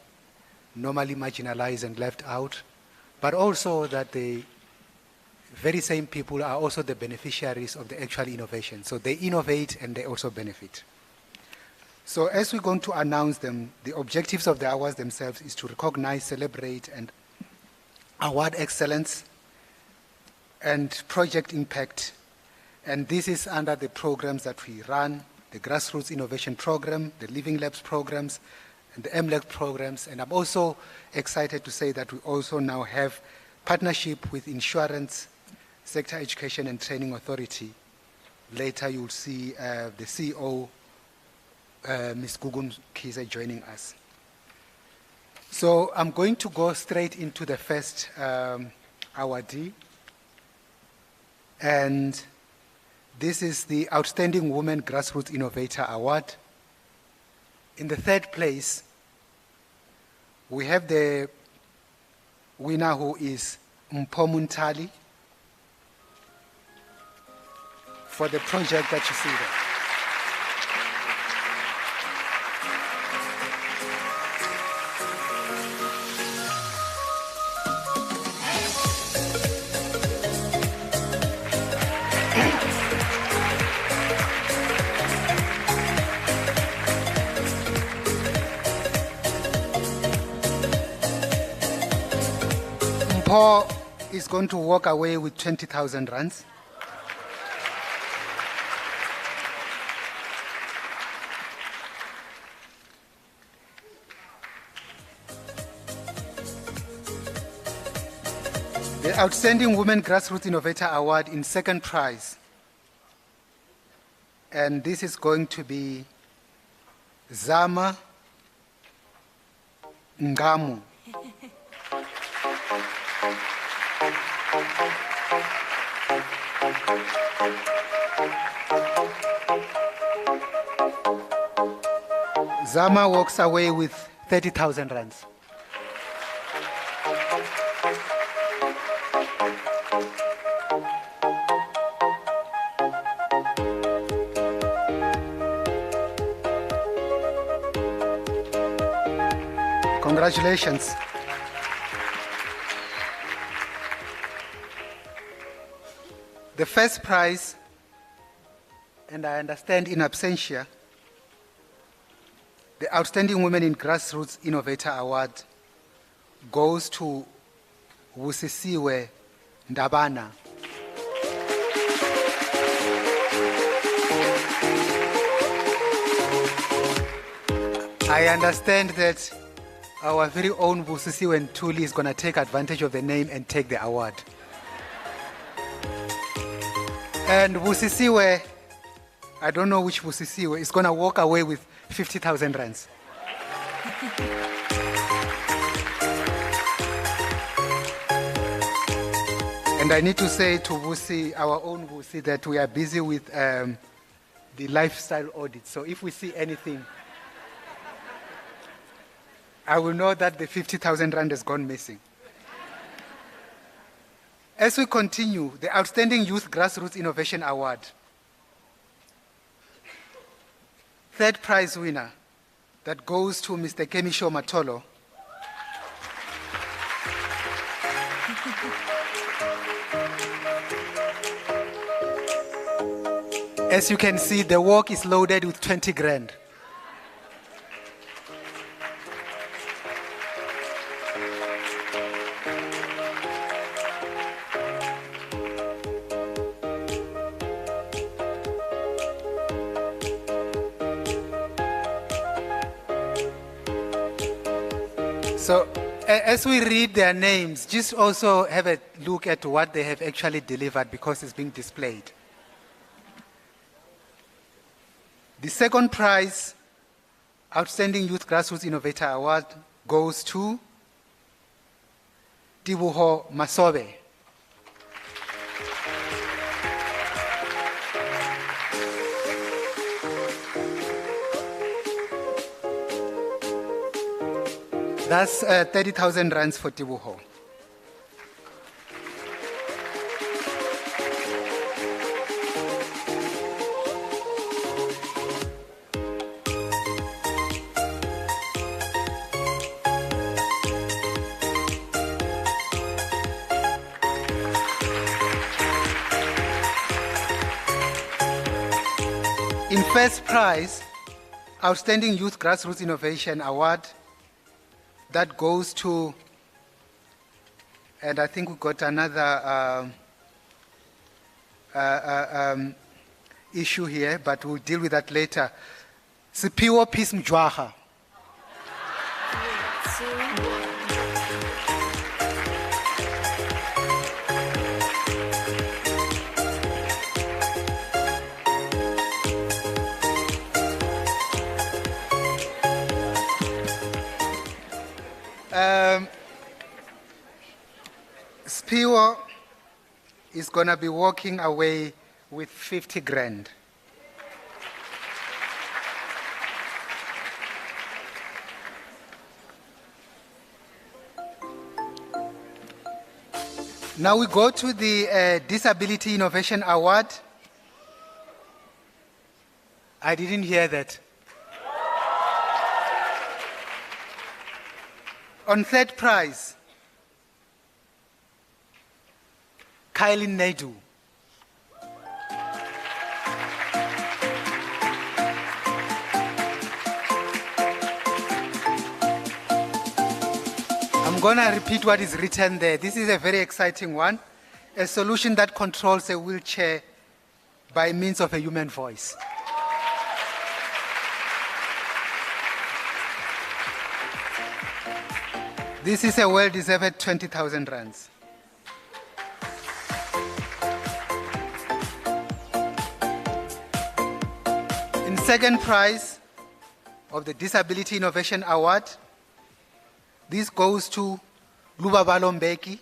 normally marginalized and left out, but also that the very same people are also the beneficiaries of the actual innovation. So they innovate and they also benefit. So as we're going to announce them, the objectives of the awards themselves is to recognize, celebrate, and award excellence and project impact. And this is under the programs that we run, the Grassroots Innovation Program, the Living Labs programs, and the MLab programs. And I'm also excited to say that we also now have partnership with Insurance Sector Education and Training Authority. Later you'll see the CEO, Ms. Gugun Kiza, joining us. So I'm going to go straight into the first awardee. And this is the Outstanding Women Grassroots Innovator Award. In the third place, we have the winner, who is Mpho Muntali, for the project that you see there. Mpho is going to walk away with 20,000 rands. The Outstanding Women Grassroots Innovator Award in second prize. And this is going to be Zama Ngamu. Zama walks away with 30,000 rands. Congratulations. The first prize, and I understand in absentia, the Outstanding Women in Grassroots Innovator Award goes to Wusisiwe Ndabana. I understand that our very own Wusisiwe Ntuli is going to take advantage of the name and take the award. And Wusisiwe, I don't know which Wusisiwe, is going to walk away with 50,000 rands. And I need to say to Wusi, our own Wusi, that we are busy with the lifestyle audit. So if we see anything, I will know that the 50,000 rand has gone missing. As we continue, the Outstanding Youth Grassroots Innovation Award. Third prize winner, that goes to Mr. Kemisho Matolo. As you can see, the walk is loaded with 20 grand. So As we read their names, just also have a look at what they have actually delivered because it's being displayed. The second prize, Outstanding Youth Grassroots Innovator Award, goes to Tibuho Masobe. That's 30,000 rands for Tibuho. In first prize, Outstanding Youth Grassroots Innovation Award, that goes to, and I think we got another issue here, but we'll deal with that later. Sipiwo Peace Mjwaha. Spiwo is going to be walking away with 50 grand. Now we go to the Disability Innovation Award. I didn't hear that. On third prize, Kylie Naidu. I'm going to repeat what is written there. This is a very exciting one. A solution that controls a wheelchair by means of a human voice. This is a well-deserved 20,000 rands. In second prize of the Disability Innovation Award, this goes to Lubabalo Mbeki.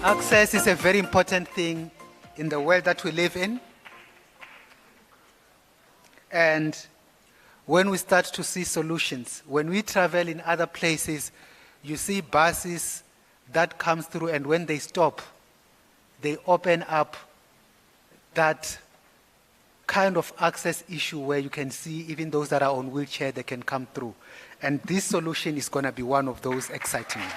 Access is a very important thing in the world that we live in. And when we start to see solutions, when we travel in other places, you see buses that come through, and when they stop, they open up that kind of access issue where you can see even those that are on wheelchair, they can come through. And this solution is going to be one of those exciting ones.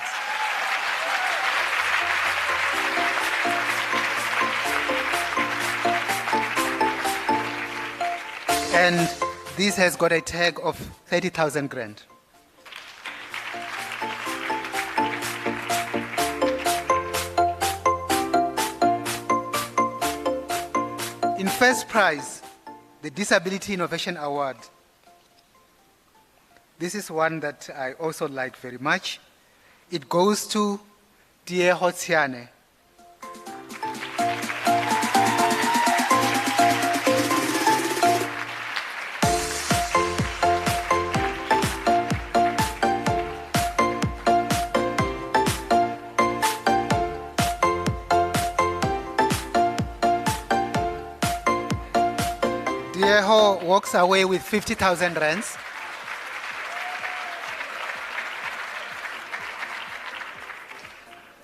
And this has got a tag of 30,000 grand. In first prize, the Disability Innovation Award. This is one that I also like very much. It goes to Tie Hotsiane. Dieho walks away with 50,000 rands.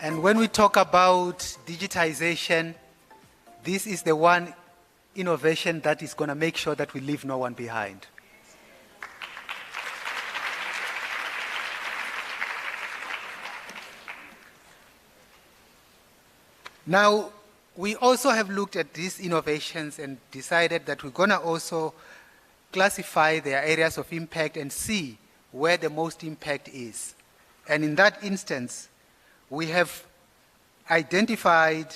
And when we talk about digitization, this is the one innovation that is going to make sure that we leave no one behind. Now, we also have looked at these innovations and decided that we're going to also classify their areas of impact and see where the most impact is. And in that instance, we have identified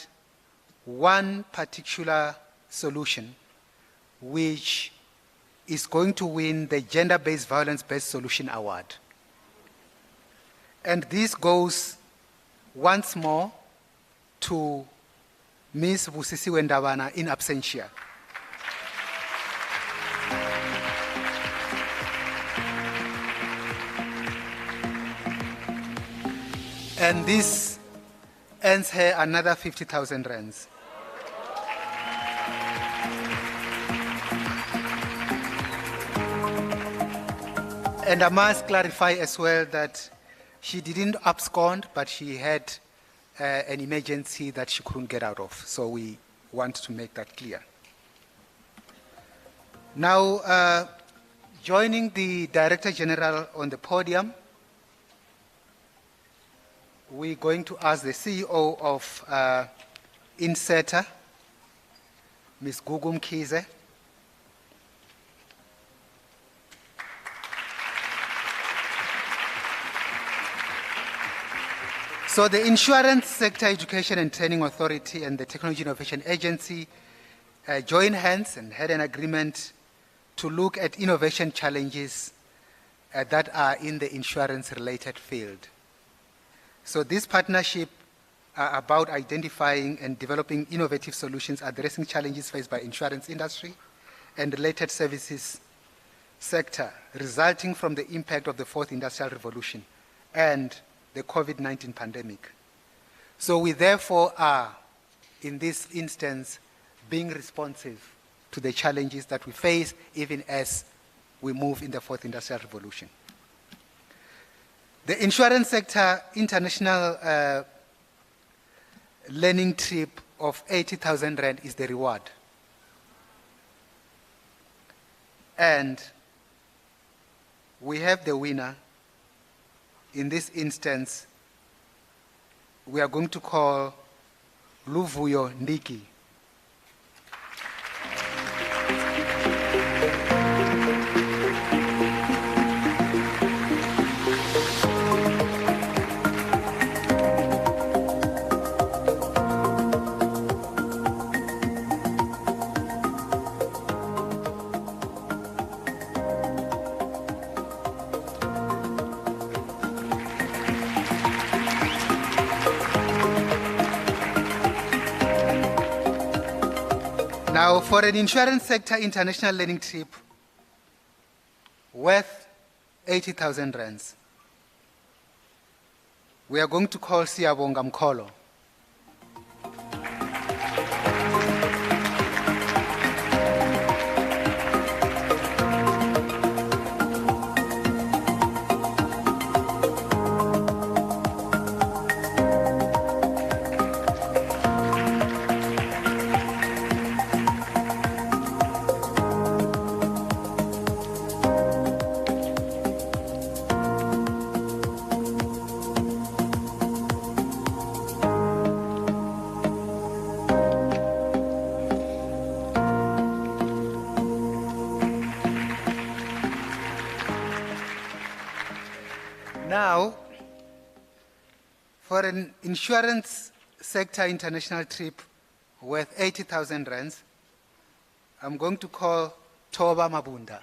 one particular solution which is going to win the Gender-Based Violence-Based Solution Award. And this goes once more to Ms. Busisiwe Ndabana in absentia. And this earns her another 50,000 rands. And I must clarify as well that she didn't abscond, but she had an emergency that she couldn't get out of. So we want to make that clear. Now, joining the Director General on the podium, we're going to ask the CEO of Inseta, Ms. Gugu Mkhize. So the Insurance Sector Education and Training Authority and the Technology Innovation Agency joined hands and had an agreement to look at innovation challenges that are in the insurance-related field. So this partnership are about identifying and developing innovative solutions addressing challenges faced by insurance industry and related services sector resulting from the impact of the fourth industrial revolution and the COVID-19 pandemic. So we therefore are, in this instance, being responsive to the challenges that we face even as we move in the fourth industrial revolution. The insurance sector international learning trip of 80,000 rand is the reward. And we have the winner. In this instance, we are going to call Luvuyo Ndiki. Now, for an insurance sector international learning trip worth 80,000 rands, we are going to call Siyabonga Mkholo. Now, for an insurance sector international trip worth 80,000 rands, I'm going to call Toba Mabunda.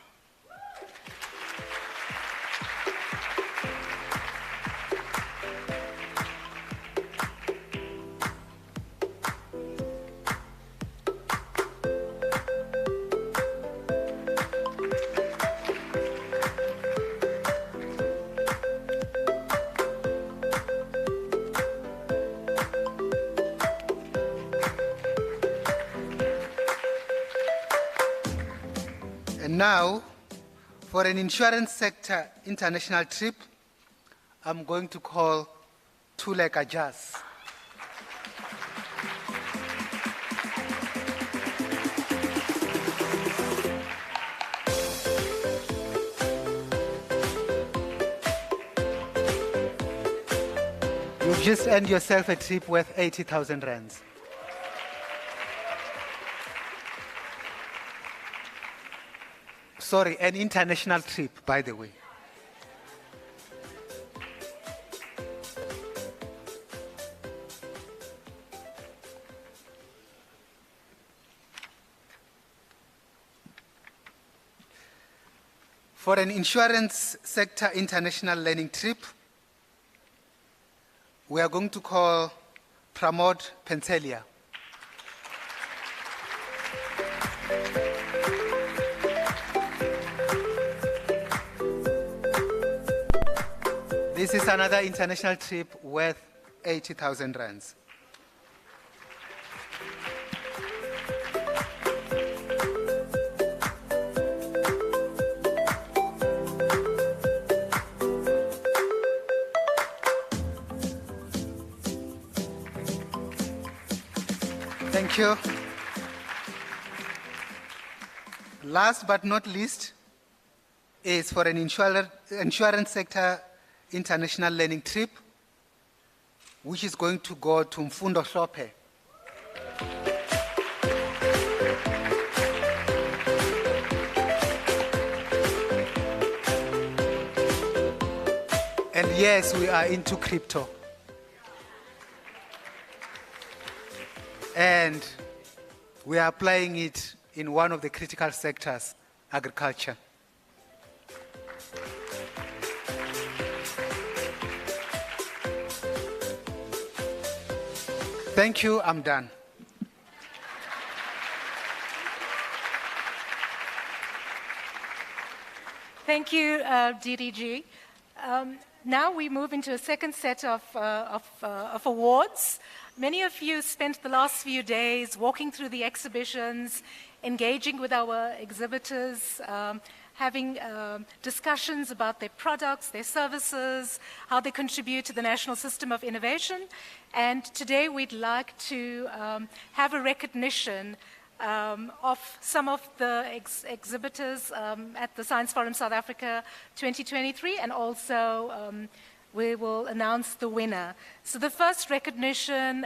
And now, for an insurance sector international trip, I'm going to call Tuleka Jazz. You've just earned yourself a trip worth 80,000 rands. Sorry, an international trip, by the way. For an insurance sector international learning trip, we are going to call Pramod Pentelia. This is another international trip worth 80,000 rands. Thank you. Last but not least is for an insurance sector international learning trip, which is going to go to Mfundo Hlope. And yes, we are into crypto. And we are applying it in one of the critical sectors, agriculture. Thank you, I'm done. Thank you, DDG. Now we move into a second set of awards. Many of you spent the last few days walking through the exhibitions, engaging with our exhibitors, having discussions about their products, their services, how they contribute to the national system of innovation. And today we'd like to have a recognition of some of the exhibitors at the Science Forum South Africa 2023, and also we will announce the winner. So the first recognition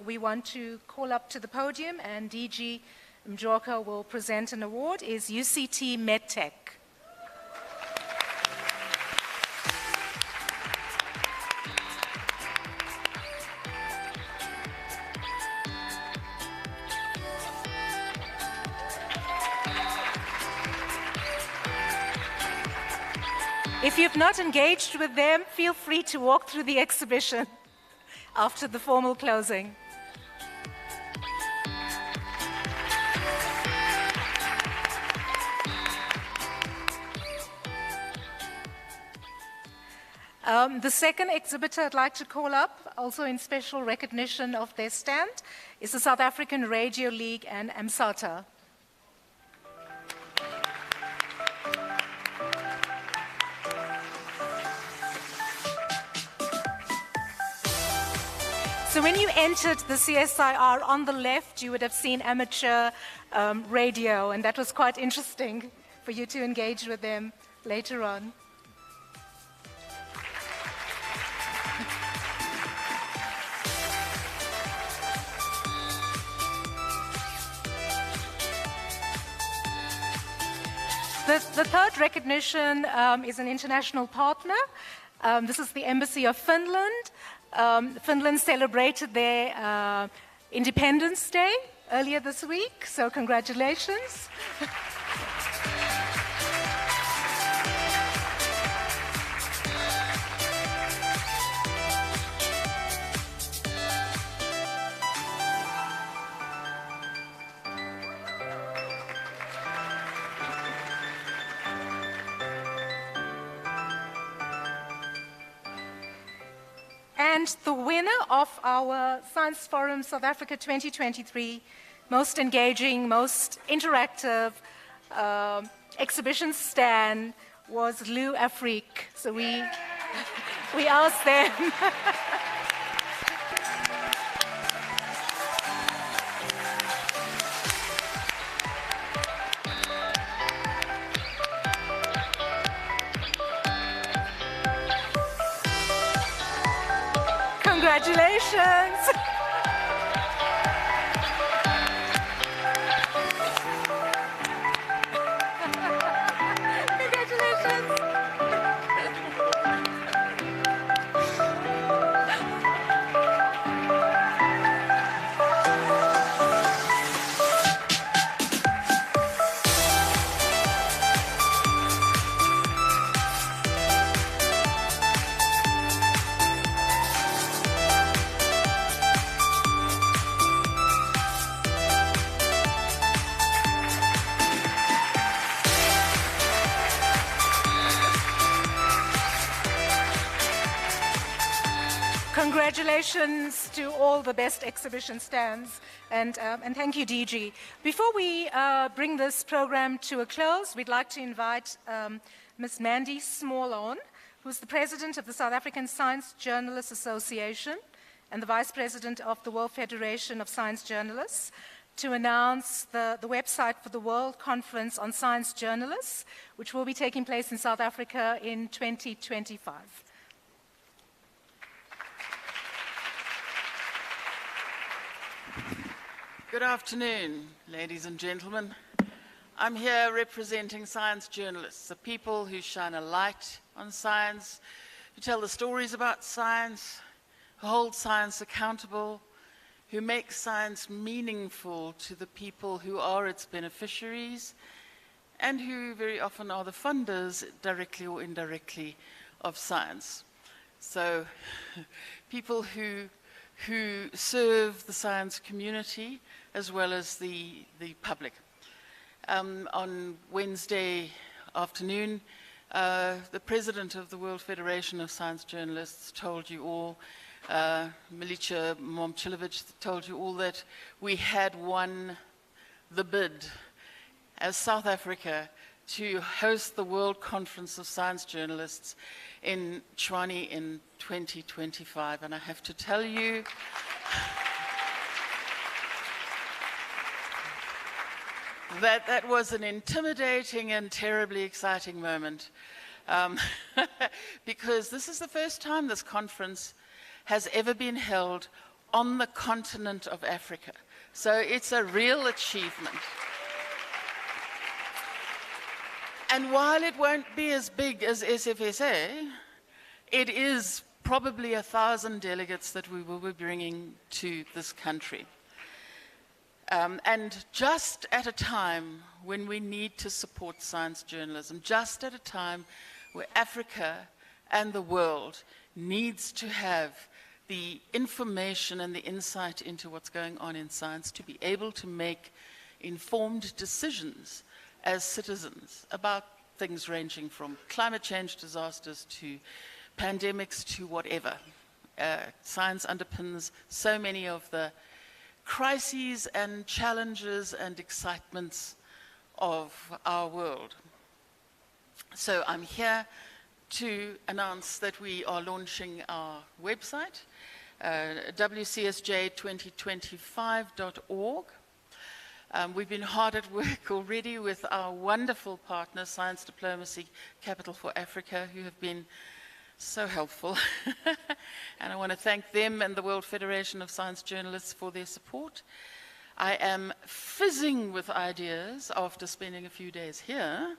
we want to call up to the podium, and DG Mjorka will present an award, is UCT MedTech. If you've not engaged with them, feel free to walk through the exhibition after the formal closing. The second exhibitor I'd like to call up, also in special recognition of their stand, is the South African Radio League and AMSATA. So when you entered the CSIR, on the left, you would have seen amateur radio, and that was quite interesting for you to engage with them later on. The third recognition is an international partner. This is the Embassy of Finland. Finland celebrated their Independence Day earlier this week, so congratulations. And the winner of our Science Forum South Africa 2023 most engaging, most interactive exhibition stand was Lou Afrique. So we asked them. Congratulations. congratulations to all the best exhibition stands, and thank you, DG. Before we bring this program to a close, we'd like to invite Ms. Mandy Small on, who's the president of the South African Science Journalists Association and the vice president of the World Federation of Science Journalists, to announce the website for the World Conference on Science Journalists, which will be taking place in South Africa in 2025. Good afternoon, ladies and gentlemen. I'm here representing science journalists, the people who shine a light on science, who tell the stories about science, who hold science accountable, who make science meaningful to the people who are its beneficiaries, and who very often are the funders, directly or indirectly, of science. So people who serve the science community as well as the public. On Wednesday afternoon, the president of the World Federation of Science Journalists told you all, Milica Momcilovic told you all, that we had won the bid as South Africa to host the World Conference of Science Journalists in Tshwane in 2025. And I have to tell you, that was an intimidating and terribly exciting moment, because this is the first time this conference has ever been held on the continent of Africa. So it's a real achievement. And while it won't be as big as SFSA, it is probably 1,000 delegates that we will be bringing to this country. And just at a time when we need to support science journalism, just at a time where Africa and the world needs to have the information and the insight into what's going on in science to be able to make informed decisions as citizens about things ranging from climate change disasters to pandemics to whatever. Science underpins so many of the crises and challenges and excitements of our world. So I'm here to announce that we are launching our website, wcsj2025.org. We've been hard at work already with our wonderful partner, Science Diplomacy Capital for Africa, who have been so helpful. And I want to thank them and the World Federation of Science Journalists for their support. I am fizzing with ideas after spending a few days here.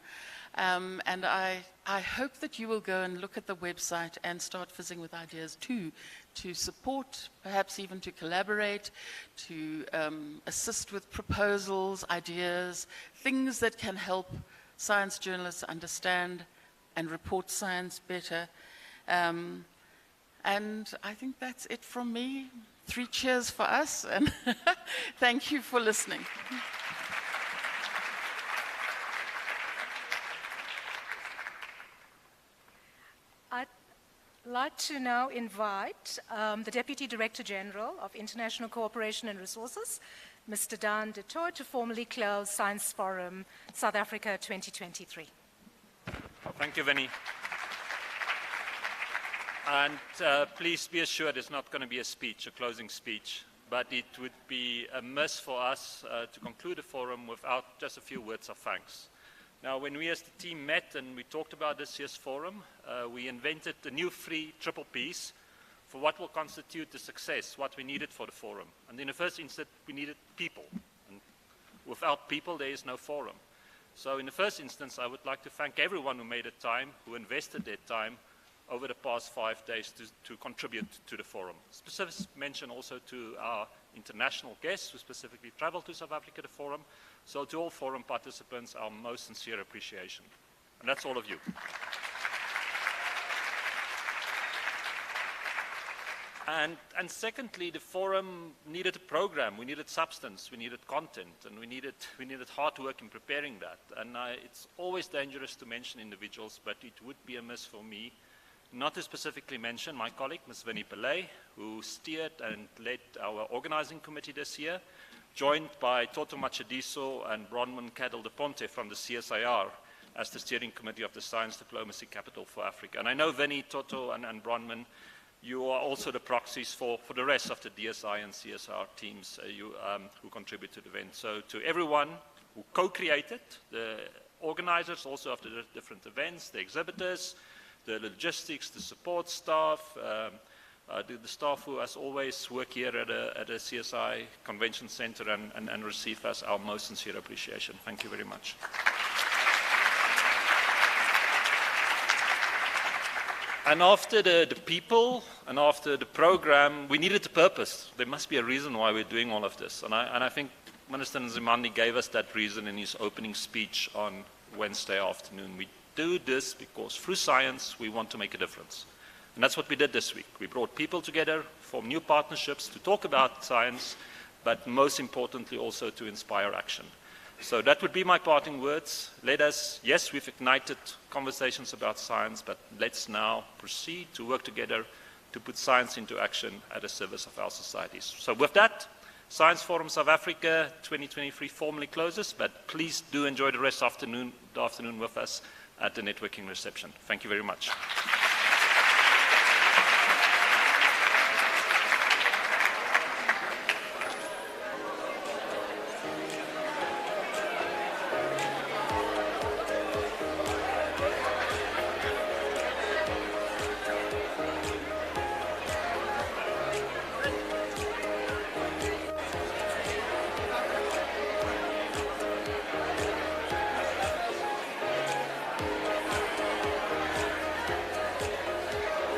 And I hope that you will go and look at the website and start fizzing with ideas too, to support, perhaps even to collaborate, to assist with proposals, ideas, things that can help science journalists understand and report science better. And I think that's it from me. 3 cheers for us, and thank you for listening. I'd like to now invite the Deputy Director General of International Cooperation and Resources, Mr. Dan de Tooy, to formally close Science Forum South Africa 2023. Thank you, Vinnie. And please be assured it's not going to be a speech, a closing speech, but it would be a miss for us to conclude the forum without just a few words of thanks. Now, when we as the team met and we talked about this year's forum, we invented the new 3 triple Ps for what will constitute the success, what we needed for the forum. And in the first instance, we needed people. And without people, there is no forum. So in the first instance, I would like to thank everyone who made the time, who invested their time over the past 5 days to contribute to the forum. Specific mention also to our international guests who specifically traveled to South Africa to the forum. So to all forum participants, our most sincere appreciation. And that's all of you. And secondly, the forum needed a program. We needed substance, we needed content, and we needed hard work in preparing that. And it's always dangerous to mention individuals, but it would be amiss for me not to specifically mention my colleague, Ms. Winnie Pillay, who steered and led our organizing committee this year, joined by Toto Machadiso and Bronwyn Cadel de Ponte from the CSIR as the steering committee of the Science Diplomacy Capital for Africa. And I know Winnie, Toto, and Bronwyn, you are also the proxies for the rest of the DSI and CSR teams who contribute to the event. So to everyone who co-created, the organizers also of the different events, the exhibitors, the logistics, the support staff, the staff who, as always, work here at a CSI Convention Center and receive us our most sincere appreciation. Thank you very much. And after the people and after the program, we needed a purpose. There must be a reason why we're doing all of this. And I think Minister Nzimande gave us that reason in his opening speech on Wednesday afternoon. We do this because through science, we want to make a difference. And that's what we did this week. We brought people together, formed new partnerships to talk about science, but most importantly also to inspire action. So that would be my parting words. Let us, yes, we've ignited conversations about science, but let's now proceed to work together to put science into action at the service of our societies. So with that, Science Forum South Africa 2023 formally closes, but please do enjoy the rest of the afternoon with us at the networking reception. Thank you very much.